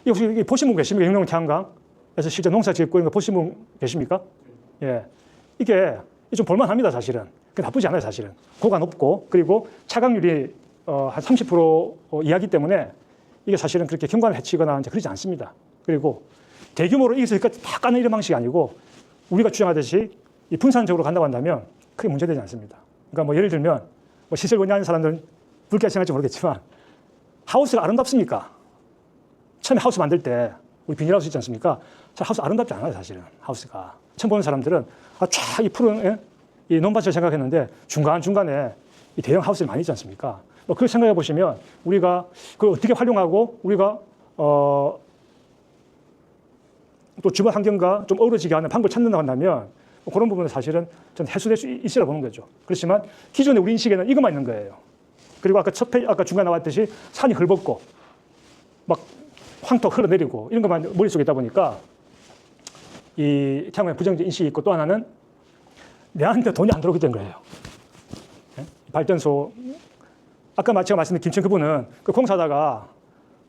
혹시 보신 분 계십니까? 영농용 태양광에서 실제 농사 짓고 있는 거 보신 분 계십니까? 예. 이게 좀 볼만합니다, 사실은. 나쁘지 않아요, 사실은. 고가 높고 그리고 차광률이 한 30% 이하기 때문에 이게 사실은 그렇게 경관을 해치거나 이제 그러지 않습니다. 그리고 대규모로 여기서 여기까지 다 까는 이런 방식이 아니고 우리가 주장하듯이 이 분산적으로 간다고 한다면 크게 문제되지 않습니다. 그러니까 뭐 예를 들면 뭐 시설 권유하는 사람들은 그렇게 생각할지 모르겠지만 하우스가 아름답습니까? 처음에 하우스 만들 때 우리 비닐하우스 있지 않습니까? 하우스 아름답지 않아요, 사실은. 하우스가. 처음 보는 사람들은 쫙 이 푸른 이 논밭을 생각했는데 중간중간에 이 대형 하우스를 많이 있지 않습니까? 뭐 그걸 생각해 보시면 우리가 그걸 어떻게 활용하고 우리가 또 주변 환경과 좀 어우러지게 하는 방법을 찾는다고 한다면 뭐 그런 부분은 사실은 좀 해소될 수 있으라 보는 거죠. 그렇지만 기존의 우리 인식에는 이것만 있는 거예요. 그리고 아까 중간에 나왔듯이 산이 헐벗고 막 황토 흘러내리고 이런 것만 머릿속에 있다 보니까 이 태양광의 부정적 인식이 있고 또 하나는 내한테 돈이 안 들어오게 된 거예요. 발전소 아까 제가 말씀드린 김천 그분은 그 공사하다가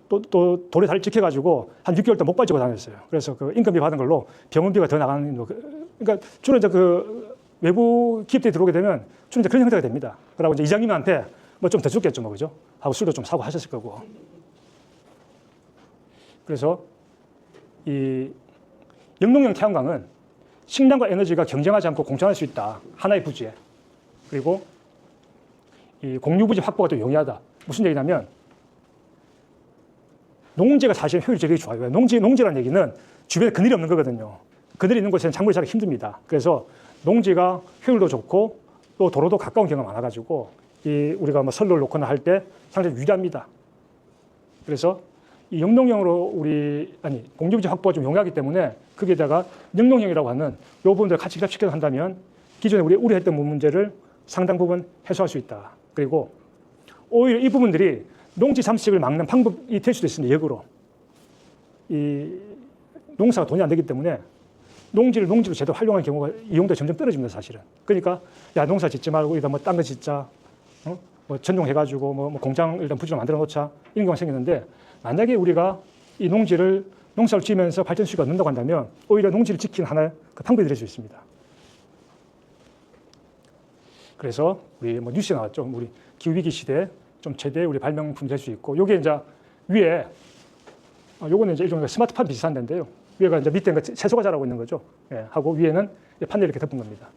또 돌에 다리 찍혀가지고 한 6개월 동안 못 빠지고 다녔어요. 그래서 그 인건비 받은 걸로 병원비가 더 나가는 거. 그러니까 주로 이제 그 외부 기업들이 들어오게 되면 주로 이제 그런 형태가 됩니다. 그러고 이제 이장님한테 뭐 좀 더 줬겠죠, 뭐 그죠? 하고 술도 좀 사고 하셨을 거고. 그래서 이 영농형 태양광은 식량과 에너지가 경쟁하지 않고 공존할 수 있다. 하나의 부지에. 그리고 이 공유부지 확보가 더 용이하다. 무슨 얘기냐면 농지가 사실 효율이 되게 좋아요. 농지라는 얘기는 주변에 그늘이 없는 거거든요. 그늘이 있는 곳에는 작물이 자라기 힘듭니다. 그래서 농지가 효율도 좋고 또 도로도 가까운 경우가 많아가지고 우리가 뭐 선로를 놓거나 할 때 상당히 유리합니다. 그래서 이 영농형으로 공유부지 확보가 좀 용이하기 때문에 거기에다가 영농형이라고 하는 이 부분들 같이 결합시켜서 한다면 기존에 우리 우려했던 문제를 상당 부분 해소할 수 있다. 그리고 오히려 이 부분들이 농지 잠식을 막는 방법이 될 수도 있습니다. 역으로. 이 농사가 돈이 안 되기 때문에 농지로 제대로 활용하는 경우가 이용도 점점 떨어집니다, 사실은. 그러니까 야 농사 짓지 말고 이다 뭐 딴 거 짓자, 뭐 전용해가지고 뭐 공장 일단 부지로 만들어 놓자 이런 경우가 생기는데 만약에 우리가 이 농사를 지으면서 발전수가 넣는다고 한다면 오히려 농지를 지키는 하나의 그 방법이 될 수 있습니다. 그래서 우리 뭐 뉴스에 나왔죠. 우리 기후위기 시대에 좀 최대 우리 발명품 될 수 있고, 요게 이제 위에, 요거는 이제 일종의 스마트폰 비슷한 데인데요. 위에가 이제 밑에 채소가 자라고 있는 거죠. 예, 하고 위에는 판넬 이렇게 덮은 겁니다.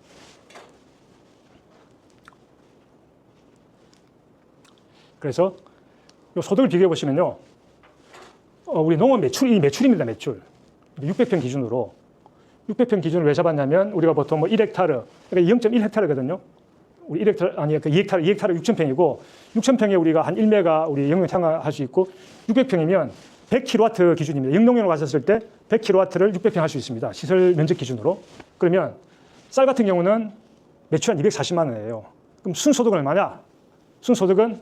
그래서 요 소득을 비교해 보시면요. 우리 농업 매출입니다, 매출. 600평 기준으로. 600평 기준으로 왜 잡았냐면 우리가 보통 뭐 1헥타르, 그러니까 0.1헥타르거든요. 우리 2헥타르 6,000평이고 6,000평에 우리가 한 1메가 우리 영농 태양광할 수 있고 600평이면 100kW 기준입니다. 영농용으로 가셨을 때 100kW를 600평 할 수 있습니다. 시설 면적 기준으로. 그러면 쌀 같은 경우는 매출 한 240만 원이에요. 그럼 순소득은 얼마냐? 순소득은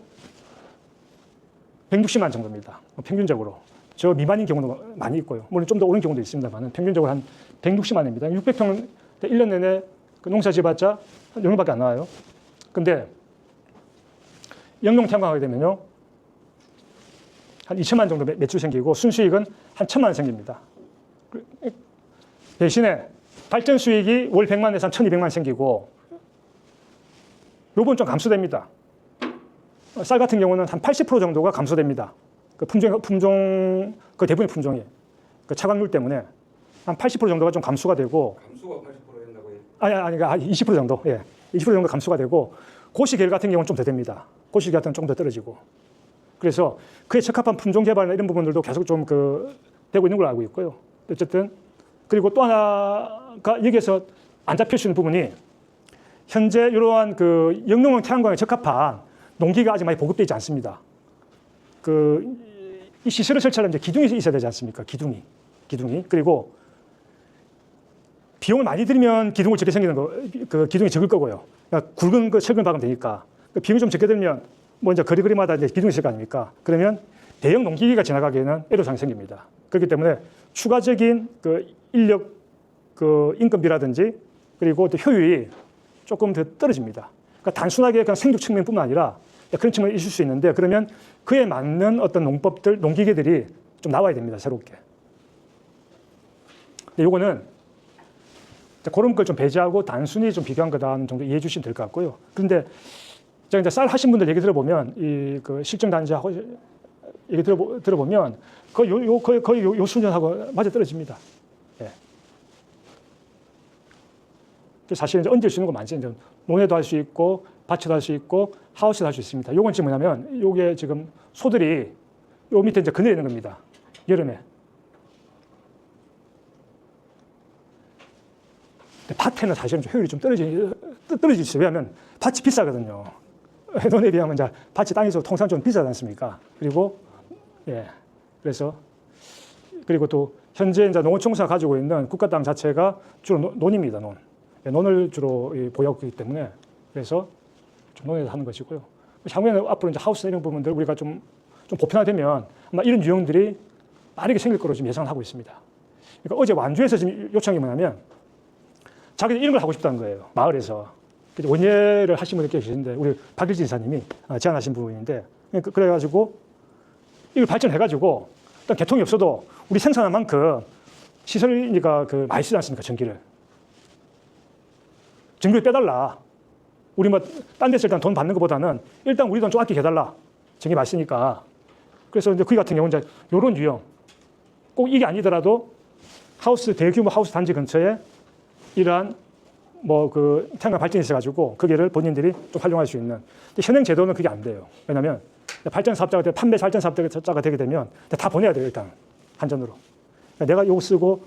160만 정도입니다. 평균적으로. 저 미만인 경우도 많이 있고요. 물론 좀 더 오른 경우도 있습니다만 평균적으로 한 160만입니다. 600평은 1년 내내 그 농사 지어봤자 한 정도밖에 안 나와요. 근데 영농 태양광하게 되면요. 한 2천만 정도 매출 생기고 순수익은 한 1,000만 원 생깁니다. 대신에 발전 수익이 월 100만에서 한 1,200만 생기고 요번 좀 감소됩니다. 쌀 같은 경우는 한 80% 정도가 감소됩니다. 그 품종, 그 대부분의 품종이 그 차광률 때문에 한 80% 정도가 좀 감소가 되고. 감소가 80% 된다고요? 아니, 20% 정도. 예. 20% 정도 감소가 되고, 고시계열 같은 경우는 좀 더 됩니다. 고시계열 같은 경우는 좀 더 떨어지고. 그래서 그에 적합한 품종 개발이나 이런 부분들도 계속 좀 되고 있는 걸로 알고 있고요. 어쨌든, 그리고 또 하나가 여기에서 안 잡힐 수 있는 부분이 현재 이러한 그 영농형 태양광에 적합한 농기가 아직 많이 보급되지 않습니다. 이 시설을 설치하려면 이제 기둥이 있어야 되지 않습니까? 기둥이. 그리고 비용을 많이 들면 기둥을 적게 생기는 기둥이 적을 거고요. 그러니까 굵은 철근 박으면 되니까. 비용이 좀 적게 들면 뭐 이제 거리마다 이제 기둥이 있을 거 아닙니까? 그러면 대형 농기계가 지나가기에는 애로사항이 생깁니다. 그렇기 때문에 추가적인 인력 인건비라든지 그리고 또 효율이 조금 더 떨어집니다. 그러니까 단순하게 그냥 생육 측면뿐만 아니라 그런 측면이 있을 수 있는데 그러면 그에 맞는 어떤 농법들, 농기계들이 좀 나와야 됩니다. 새롭게. 근데 요거는 그런 걸 좀 배제하고 단순히 좀 비교한 거다는 정도 이해해 주시면 될 것 같고요. 그런데 제가 이제 쌀 하신 분들 얘기 들어보면 실정 단지하고 얘기 들어보면 거의 요 수준하고 맞아 떨어집니다. 예. 사실 이제 얹을 수 있는 거 많죠. 이제 논에도 할 수 있고 밭에도 할 수 있고 하우스도 할 수 있습니다. 요건 지금 뭐냐면 요게 지금 소들이 요 밑에 이제 그늘에 있는 겁니다. 여름에. 근데 밭에는 사실은 좀 효율이 좀 떨어질 수 있어요. 왜냐하면 밭이 비싸거든요. 논에 비하면 이제 밭이 땅에서 통상 좀 비싸지 않습니까? 그리고 그리고 또 현재 이제 농어촌공사가 가지고 있는 국가 땅 자체가 주로 논입니다. 논을 주로 보유하고 있기 때문에 그래서 좀 논에서 하는 것이고요. 향후에는 앞으로 이제 하우스 이런 부분들 우리가 좀 보편화되면 아마 이런 유형들이 빠르게 생길 거로 지금 예상을 하고 있습니다. 그러니까 어제 완주에서 지금 요청이 뭐냐면 자기들 이런 걸 하고 싶다는 거예요. 마을에서. 원예를 하신 분이 계시는데 우리 박일진 이사님이 제안하신 부분인데 그래가지고 이걸 발전해가지고 일단 개통이 없어도 우리 생산한 만큼 시설이니까 그 많이 쓰지 않습니까? 전기를 빼달라. 우리 뭐 딴 데서 일단 돈 받는 것보다는 일단 우리 돈 좀 아끼게 해달라. 전기 많이 쓰니까. 그래서 이제 거기 같은 경우는 이제 이런 유형 꼭 이게 아니더라도 대규모 하우스 단지 근처에 이러한 뭐 그 태양광 발전이 있어가지고 거기를 본인들이 좀 활용할 수 있는. 근데 현행 제도는 그게 안 돼요. 왜냐하면 발전 사업자가 판매 발전 사업자가 되게 되면 다 보내야 돼요. 일단 한전으로. 그러니까 내가 이거 쓰고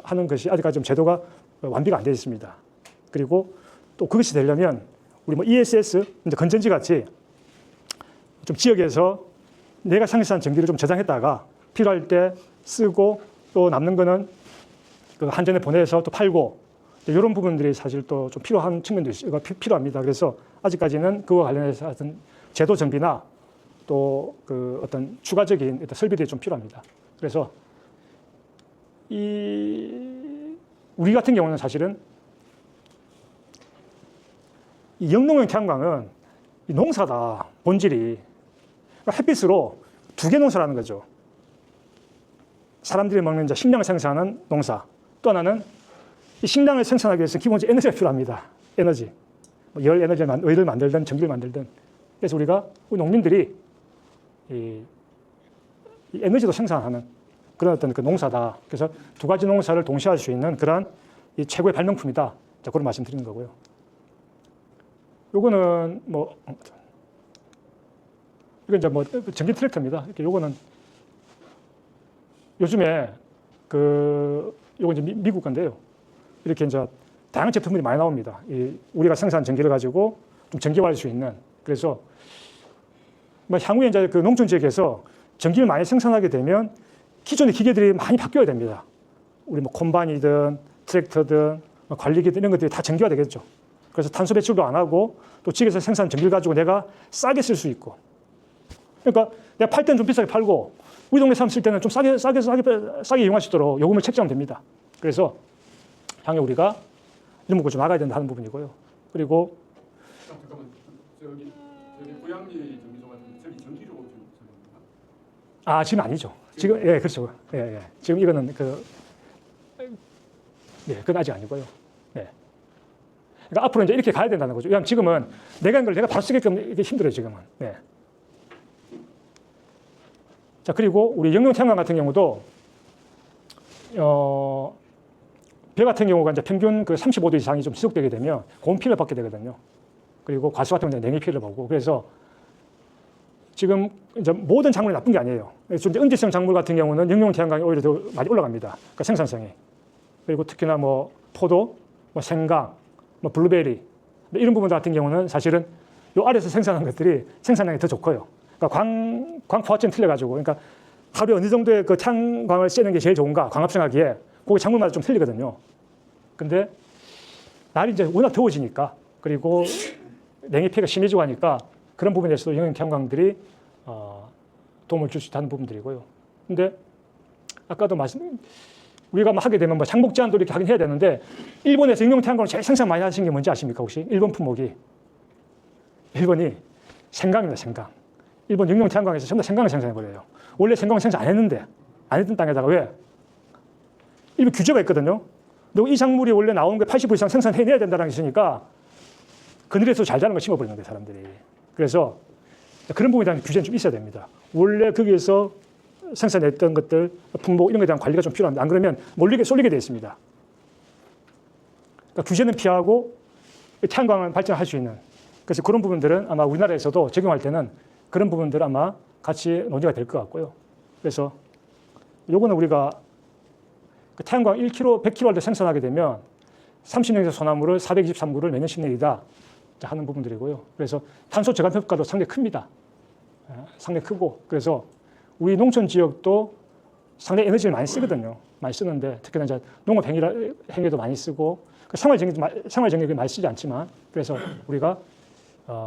하는 것이 아직까지 좀 제도가 완비가 안 되어 있습니다. 그리고 또 그것이 되려면 우리 뭐 ESS, 이제 건전지 같이 좀 지역에서 내가 생산한 전기를 좀 저장했다가 필요할 때 쓰고 또 남는 거는 그 한전에 보내서 또 팔고 이런 부분들이 사실 또 좀 필요한 측면도 필요합니다. 그래서 아직까지는 그와 관련해서 하여튼 제도 정비나 또 그 어떤 추가적인 어떤 설비들이 좀 필요합니다. 그래서 우리 같은 경우는 사실은 이 영농형 태양광은 이 농사다 본질이 그러니까 햇빛으로 두 개 농사라는 거죠. 사람들이 먹는 이제 식량을 생산하는 농사. 또 하나는 이 식량을 생산하기 위해서 기본적으로 에너지가 필요합니다. 에너지. 뭐 열 에너지를 의를 만들든 전기를 만들든. 그래서 우리 농민들이 이 에너지도 생산하는 그런 어떤 그 농사다. 그래서 두 가지 농사를 동시에 할 수 있는 그러한 이 최고의 발명품이다. 자, 그런 말씀 드리는 거고요. 요거는 뭐 이건 이제 뭐 전기 트랙터입니다. 이렇게 요거는 요즘에 요거 이제 미국 건데요. 이렇게 이제 다양한 제품들이 많이 나옵니다. 우리가 생산한 전기를 가지고 좀 전기화할 수 있는. 그래서 뭐 향후에 이제 그 농촌 지역에서 전기를 많이 생산하게 되면 기존의 기계들이 많이 바뀌어야 됩니다. 우리 뭐 콤바인이든 트랙터든 뭐 관리기든 이런 것들이 다 전기화 되겠죠. 그래서 탄소 배출도 안 하고 또 지역에서 생산한 전기를 가지고 내가 싸게 쓸 수 있고. 그러니까 내가 팔 때는 좀 비싸게 팔고 우리 동네 사람 쓸 때는 좀 싸게 이용할 수 있도록 요금을 책정하면 됩니다. 그래서 향후에 우리가 이런 거 좀 나가야 된다 하는 부분이고요. 그리고 잠깐만 저기 고양리 전기소 같은 저기 전기로 전기인가? 지금 아니죠. 지금 예 그렇죠. 예. 지금 이거는 그건 아직 아니고요. 예. 그러니까 앞으로 이제 이렇게 가야 된다는 거죠. 왜냐하면 지금은 내가 이걸 내가 바로 쓰게끔 이게 힘들어요 지금은. 네. 자 그리고 우리 영농 태양광 같은 경우도 배 같은 경우가 이제 평균 그 35도 이상이 좀 지속되게 되면 고온 피해를 받게 되거든요. 그리고 과수 같은 경우는 냉해 피해를 받고 그래서 지금 이제 모든 작물이 나쁜 게 아니에요. 좀 이제 응지성 작물 같은 경우는 영농 태양광이 오히려 더 많이 올라갑니다. 그러니까 생산성이. 그리고 특히나 뭐 포도, 뭐 생강, 뭐 블루베리 이런 부분 같은 경우는 사실은 요 아래에서 생산한 것들이 생산량이 더 좋고요. 그러니까 광포화점 틀려가지고 그러니까 하루에 어느 정도의 그 태양광을 쐬는 게 제일 좋은가 광합성하기에 그게 작물마다 좀 틀리거든요. 근데 날이 이제 워낙 더워지니까 그리고 냉해 피해가 심해지고 하니까 그런 부분에서도 영양 태양광들이 도움을 줄 수 있다는 부분들이고요. 근데 아까도 우리가 막 하게 되면 뭐 장복 제한도 이렇게 하긴 해야 되는데 일본에서 영양 태양광을 제일 생산 많이 하시는 게 뭔지 아십니까 혹시? 일본 품목이 일본이 생강입니다. 생강. 일본 영양 태양광에서 전부 다 생강을 생산해 버려요. 원래 생강을 생산 안 했던 땅에다가 왜? 일본 규제가 있거든요. 너 이 작물이 원래 나오는 게 80% 이상 생산해내야 된다는 게 있으니까 그늘에서 잘 자는 걸 심어버리는 거예요, 사람들이. 그래서 그런 부분에 대한 규제는 좀 있어야 됩니다. 원래 거기에서 생산했던 것들, 품목 이런 것에 대한 관리가 좀 필요합니다. 안 그러면 쏠리게 되어 있습니다. 그러니까 규제는 피하고 태양광을 발전할 수 있는. 그래서 그런 부분들은 아마 우리나라에서도 적용할 때는 그런 부분들 아마 같이 논의가 될 것 같고요. 그래서 요거는 우리가 태양광 1kg, 100kW를 생산하게 되면 30년에서 소나무를 423그루를 매년 심내리다 하는 부분들이고요. 그래서 탄소 저감 효과도 상당히 큽니다. 상당히 크고 그래서 우리 농촌 지역도 상당히 에너지를 많이 쓰거든요. 많이 쓰는데 특히나 이제 농업 행위도 많이 쓰고 생활전기도 많이 쓰지 않지만 그래서 우리가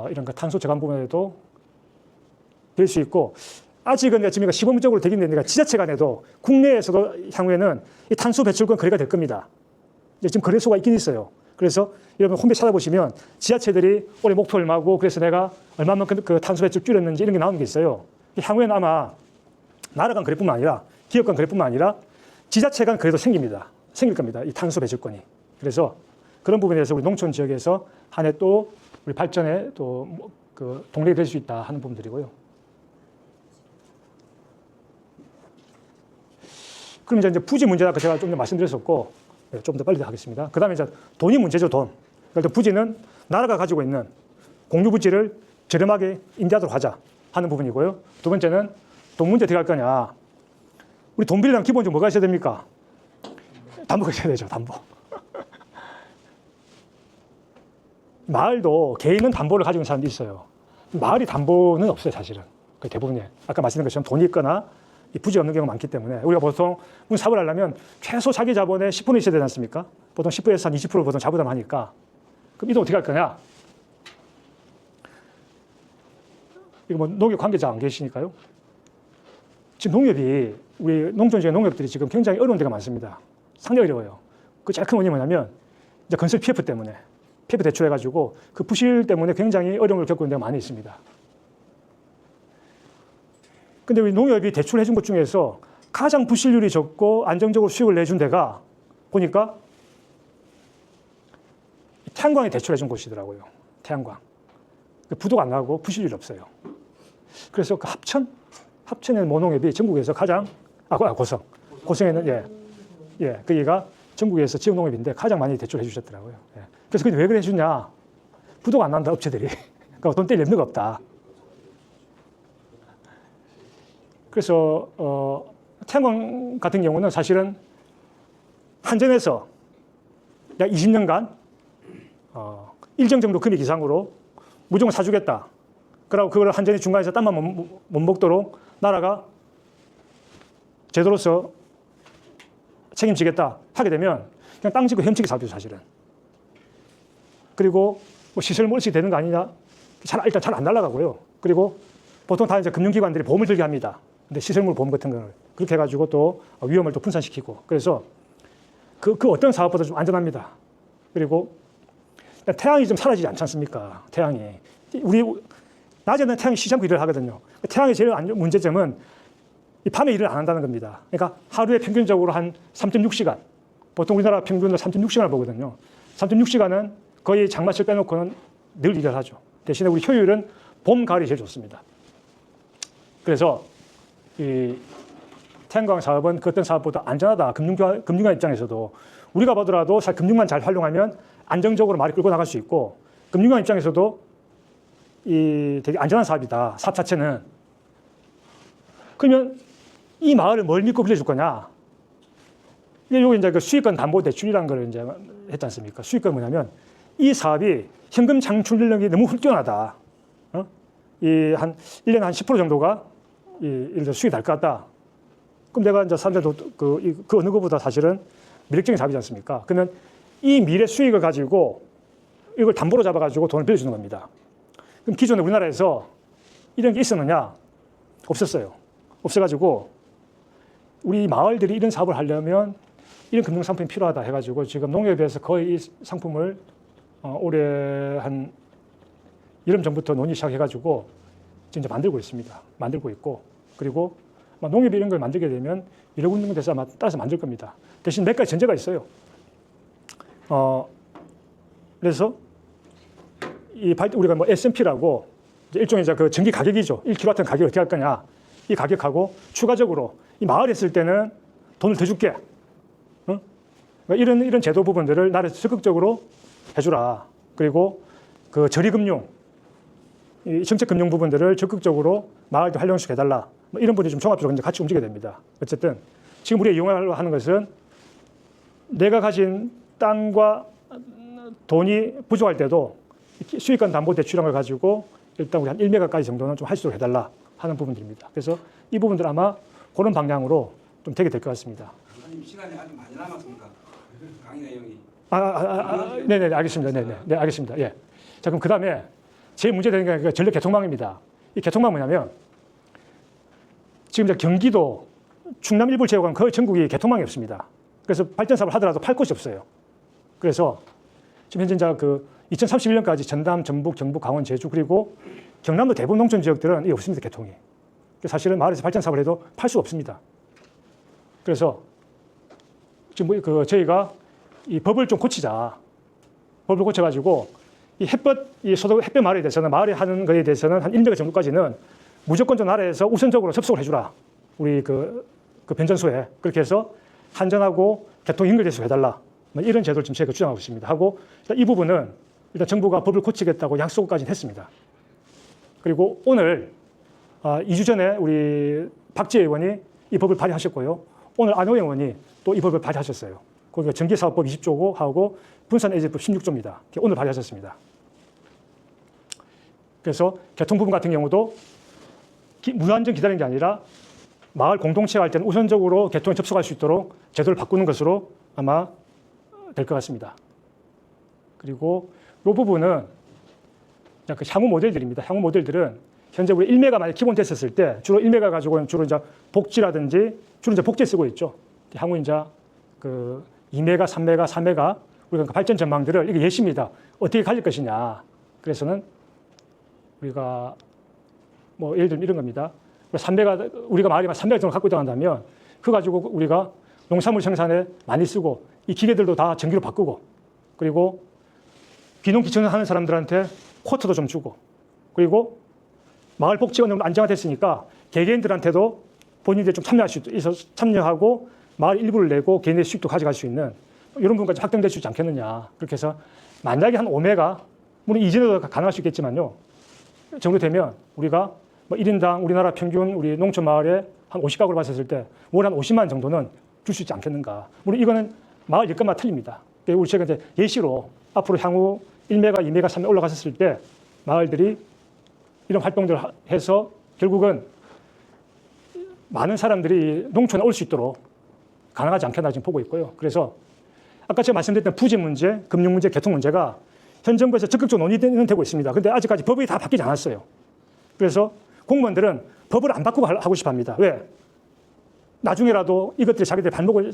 이런 그 탄소 저감 부분에도 될 수 있고 아직은 지금 시범적으로 되긴 되니까 지자체 간에도 국내에서도 향후에는 이 탄소 배출권 거래가 될 겁니다. 지금 거래소가 있긴 있어요. 그래서 여러분 홈페이지 찾아보시면 지자체들이 올해 목표 얼마고 그래서 내가 얼마만큼 그 탄소 배출 줄였는지 이런 게 나오는 게 있어요. 향후에는 아마 나라 간 그래뿐만 아니라 기업 간 그래뿐만 아니라 지자체 간 그래도 생길 겁니다. 이 탄소 배출권이. 그래서 그런 부분에 대해서 우리 농촌 지역에서 한 해 또 우리 발전에 또 그 동력이 될 수 있다 하는 부분들이고요. 그럼 이제 부지 문제다 제가 좀 더 말씀드렸었고 좀 더 빨리 하겠습니다. 그 다음에 이제 돈이 문제죠, 돈. 그러니까 부지는 나라가 가지고 있는 공유 부지를 저렴하게 임대하도록 하자 하는 부분이고요. 두 번째는 돈 문제 어떻게 할 거냐. 우리 돈 빌리려면 기본적으로 뭐가 있어야 됩니까? 담보가 있어야 되죠, 담보. 마을도 개인은 담보를 가지고 있는 사람도 있어요. 마을이 담보는 없어요, 사실은. 대부분이. 아까 말씀드린 것처럼 돈이 있거나 부지 없는 경우가 많기 때문에 우리가 보통 사업을 하려면 최소 자기 자본의 10%는 있어야 되지 않습니까? 보통 10%에서 한 20% 보통 자부담 하니까. 그럼 이 돈 어떻게 할 거냐? 이거 뭐 농협 관계자 안 계시니까요. 지금 농협이 우리 농촌 지역 농협들이 지금 굉장히 어려운 데가 많습니다. 상당히 어려워요. 그 제일 큰 원인이 뭐냐면 이제 건설 PF 때문에 PF 대출해가지고 그 부실 때문에 굉장히 어려움을 겪고 있는 데가 많이 있습니다. 근데 우리 농협이 대출을 해준 것 중에서 가장 부실률이 적고 안정적으로 수익을 내준 데가 보니까 태양광이 대출해준 곳이더라고요. 태양광. 부도가 안 나고 부실률이 없어요. 그래서 그 합천의 모농협이 전국에서 가장 고성에는 거기가 전국에서 지역 농협인데 가장 많이 대출해 주셨더라고요. 예. 그래서 그게 왜 그래 주냐? 부도가 안 난다 업체들이. 그러니까 돈 뗄 염려가 없다. 그래서 태양광 같은 경우는 사실은 한전에서 약 20년간 일정 정도 금액 이상으로 무조건 사주겠다. 그리고 그걸 한전이 중간에서 땀만 못 먹도록 나라가 제도로서 책임지겠다 하게 되면 그냥 땅 짓고 햄치기 사업이죠, 사실은. 그리고 뭐 시설 뭐 어떻게 되는 거 아니냐? 일단 잘 안 날아가고요. 그리고 보통 다 이제 금융기관들이 보험을 들게 합니다. 근데 시설물 보험 같은 걸 그렇게 해가지고 또 위험을 또 분산시키고 그래서 그 어떤 사업보다 좀 안전합니다. 그리고 태양이 좀 사라지지 않지 않습니까? 태양이 우리 낮에는 태양이 쉬지 않고 일을 하거든요. 태양의 제일 문제점은 이 밤에 일을 안 한다는 겁니다. 그러니까 하루에 평균적으로 한 3.6시간, 보통 우리나라 평균으로 3.6시간을 보거든요. 3.6시간은 거의 장마철 빼놓고는 늘 일을 하죠. 대신에 우리 효율은 봄, 가을이 제일 좋습니다. 그래서 이 태양광 사업은 그 어떤 사업보다 안전하다. 금융기관 입장에서도 우리가 보더라도 금융만 잘 활용하면 안정적으로 말이 끌고 나갈 수 있고 금융기관 입장에서도 이 되게 안전한 사업이다. 사업 자체는. 그러면 이 마을을 뭘 믿고 빌려줄 거냐? 이게 이제 그 수익권 담보 대출이라는 걸 이제 했지 않습니까? 수익권 뭐냐면 이 사업이 현금 창출 능력이 너무 훌륭하다. 이 한 1년에 한 10% 정도가 예를 들어 수익이 날 것 같다. 그럼 내가 이제 사람들도 그 어느 것보다 사실은 매력적인 사업이지 않습니까? 그러면 이 미래 수익을 가지고 이걸 담보로 잡아가지고 돈을 빌려주는 겁니다. 그럼 기존에 우리나라에서 이런 게 있었느냐? 없었어요. 없어가지고 우리 마을들이 이런 사업을 하려면 이런 금융상품이 필요하다 해가지고 지금 농협에서 거의 이 상품을 올해 한 여름 전부터 논의 시작해가지고 지금 이제 만들고 있습니다. 만들고 있고 그리고 농협이 이런 걸 만들게 되면 일회군등돼서 아마 따라서 만들 겁니다. 대신 몇 가지 전제가 있어요. 그래서 우리가 뭐 S&P라고 일종의 이제 그 전기 가격이죠. 1kW 가격을 어떻게 할 거냐. 이 가격하고 추가적으로 이 마을에 쓸 때는 돈을 더 줄게. 이런 제도 부분들을 나라에서 적극적으로 해주라. 그리고 그 저리금융, 이 정책금융 부분들을 적극적으로 마을도 활용시켜 해달라. 이런 분이 좀 종합적으로 이제 같이 움직여야 됩니다. 어쨌든 지금 우리가 이용하려고 하는 것은 내가 가진 땅과 돈이 부족할 때도 수익권 담보 대출이라는 걸 가지고 일단 우리 한 1메가까지 정도는 좀 할 수 있도록 해달라 하는 부분들입니다. 그래서 이 부분들 아마 그런 방향으로 좀 되게 될 것 같습니다. 선생님 시간이 아주 많이 남았습니다. 강의 내용이. 네네 알겠습니다. 네 알겠습니다. 예. 자 그럼 그 다음에 제일 문제되는 게 전력 개통망입니다. 이 개통망 뭐냐면 지금 이제 경기도 충남 일부 지역은 거의 전국이 개통망이 없습니다. 그래서 발전 사업을 하더라도 팔 곳이 없어요. 그래서 지금 현재 이제 그 2031년까지 전남, 전북, 경북, 강원, 제주 그리고 경남도 대부분 농촌 지역들은 이게 없습니다. 개통이. 사실은 마을에서 발전 사업을 해도 팔 수가 없습니다. 그래서 지금 그 저희가 이 법을 좀 고치자. 법을 고쳐가지고 이 햇볕 마을에 대해서는 마을에 하는 거에 대해서는 한 1m 정도까지는 무조건 좀 나라에서 우선적으로 접속을 해주라. 우리 그 변전소에 그렇게 해서 한전하고 개통 연결돼서 해달라. 이런 제도를 지금 저희가 주장하고 있습니다. 하고 일단 이 부분은 일단 정부가 법을 고치겠다고 약속까지는 했습니다. 그리고 오늘 2주 전에 우리 박지혜 의원이 이 법을 발의하셨고요. 오늘 안호영 의원이 또 이 법을 발의하셨어요. 거기가 전기사업법 20조고 하고 분산에이즈법 16조입니다. 오늘 발의하셨습니다. 그래서 개통 부분 같은 경우도 무한정 기다리는 게 아니라 마을 공동체가 할 때는 우선적으로 개통에 접속할 수 있도록 제도를 바꾸는 것으로 아마 될 것 같습니다. 그리고 이 부분은 그 향후 모델들입니다. 향후 모델들은 현재 우리 1메가 만약 기본 됐었을 때 주로 1메가 가지고는 주로 이제 복지라든지 주로 이제 복지에 쓰고 있죠. 향후 이제 그 2메가, 3메가, 4메가 우리가 그 발전 전망들을 이게 예시입니다. 어떻게 가질 것이냐. 그래서는 우리가 뭐 예를 들면 이런 겁니다. 3메가 우리가 마을이 3메가 정도 갖고 있다고 한다면 그거 가지고 우리가 농산물 생산에 많이 쓰고 이 기계들도 다 전기로 바꾸고 그리고 비농 기촌하는 사람들한테 쿼터도 좀 주고 그리고 마을 복지가 너무 안정화됐으니까 개개인들한테도 본인들이 좀 참여할 수 있어서 참여하고 마을 일부를 내고 개인의 수익도 가져갈 수 있는 이런 부분까지 확정될 수 있지 않겠느냐. 그렇게 해서 만약에 한 5메가 물론 이전에도 가능할 수 있겠지만요. 정도 되면 우리가 뭐 1인당 우리나라 평균 우리 농촌 마을에 한 50가구를 봤었을 때 월 한 50만 정도는 줄 수 있지 않겠는가. 물론 이거는 마을 여건마다 틀립니다. 우리 제가 이제 예시로 앞으로 향후 1메가, 2메가, 3메가 올라갔을 때 마을들이 이런 활동들을 해서 결국은 많은 사람들이 농촌에 올 수 있도록 가능하지 않겠나 지금 보고 있고요. 그래서 아까 제가 말씀드렸던 부지 문제, 금융 문제, 개통 문제가 현 정부에서 적극적으로 논의는 되고 있습니다. 그런데 아직까지 법이 다 바뀌지 않았어요. 그래서 공무원들은 법을 안 바꾸고 하고 싶어 합니다. 왜? 나중에라도 이것들이 자기들 발목을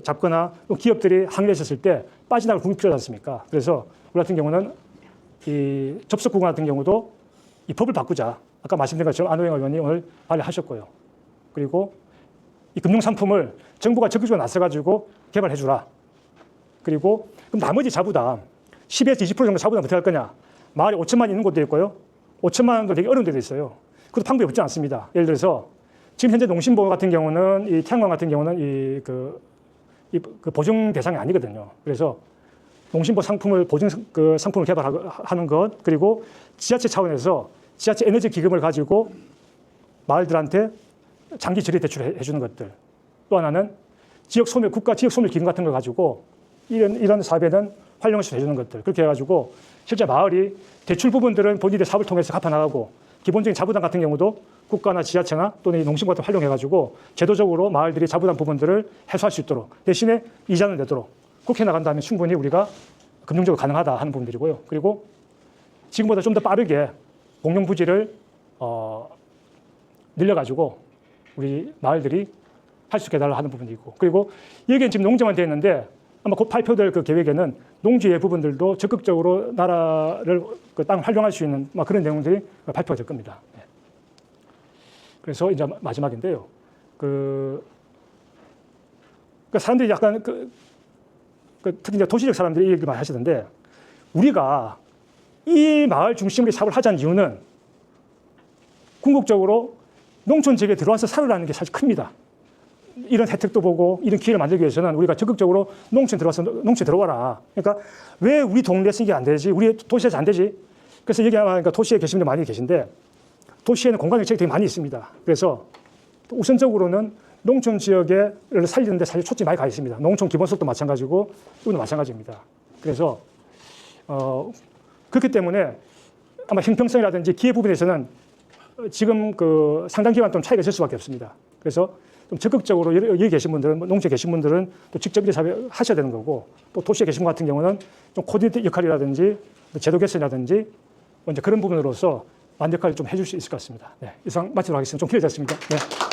잡거나 기업들이 항의했었을 때 빠져나갈 국이 필요하지 않습니까? 그래서 우리 같은 경우는 이 접속 구간 같은 경우도 이 법을 바꾸자. 아까 말씀드린 것처럼 안호영 의원이 오늘 발의하셨고요. 그리고 이 금융상품을 정부가 적극적으로 나서가지고 개발해주라. 그리고 그럼 나머지 자부담 10에서 20% 정도 자부담 어떻게 할 거냐. 마을에 5천만 있는 곳도 있고요. 5천만 원도 되게 어려운 데도 있어요. 그것도 방법이 없지 않습니다. 예를 들어서 지금 현재 농심보 같은 경우는 이 태양광 같은 경우는 그 보증 대상이 아니거든요. 그래서 농심보 상품을 보증 그 상품을 개발하는 것 그리고 지자체 차원에서 지자체 에너지 기금을 가지고 마을들한테 장기 절약 대출을 해주는 것들. 또 하나는 지역 소멸 국가 지역 소멸 기금 같은 걸 가지고 이런 사업에는 활용할 수 해주는 것들. 그렇게 해가지고 실제 마을이 대출 부분들은 본인의 사업을 통해서 갚아나가고 기본적인 자부담 같은 경우도 국가나 지자체나 또는 농심 같은 걸 활용해가지고 제도적으로 마을들이 자부담 부분들을 해소할 수 있도록 대신에 이자는 내도록 그렇게 나간다면 충분히 우리가 금융적으로 가능하다 하는 부분들이고요. 그리고 지금보다 좀 더 빠르게 공용 부지를 늘려가지고 우리 마을들이 할 수 있게 해달라 하는 부분이 있고 그리고 여기는 지금 농지만 되어 있는데 아마 곧 발표될 그 계획에는 농지의 부분들도 적극적으로 나라를 그 땅을 활용할 수 있는 그런 내용들이 발표가 될 겁니다. 네. 그래서 이제 마지막인데요. 그 사람들이 약간 특히 이제 도시적 사람들이 이 얘기를 많이 하시던데 우리가 이 마을 중심으로 사업을 하자는 이유는 궁극적으로 농촌 지역에 들어와서 살으라는 게 사실 큽니다. 이런 혜택도 보고 이런 기회를 만들기 위해서는 우리가 적극적으로 농촌 들어와라. 그러니까 왜 우리 동네에서 이게 안 되지? 우리 도시에서 안 되지? 그래서 여기 아마 그러니까 도시에 계신 분들 많이 계신데 도시에는 공간 정책이 되게 많이 있습니다. 그래서 우선적으로는 농촌 지역을 살리는데 사실 초점이 많이 가 있습니다. 농촌 기본소득도 마찬가지고 이것도 마찬가지입니다. 그래서 그렇기 때문에 아마 형평성이라든지 기회 부분에서는 지금 그 상당 기간 좀 차이가 있을 수밖에 없습니다. 그래서 좀 적극적으로 여기 계신 분들은 농지에 계신 분들은 또 직접 일을 하셔야 되는 거고 또 도시에 계신 분 같은 경우는 좀 코디네이터 역할이라든지 제도 개선이라든지 이제 그런 부분으로서 완벽하게 좀 해줄 수 있을 것 같습니다. 네, 이상 마치도록 하겠습니다. 좀 길어졌습니다. 네.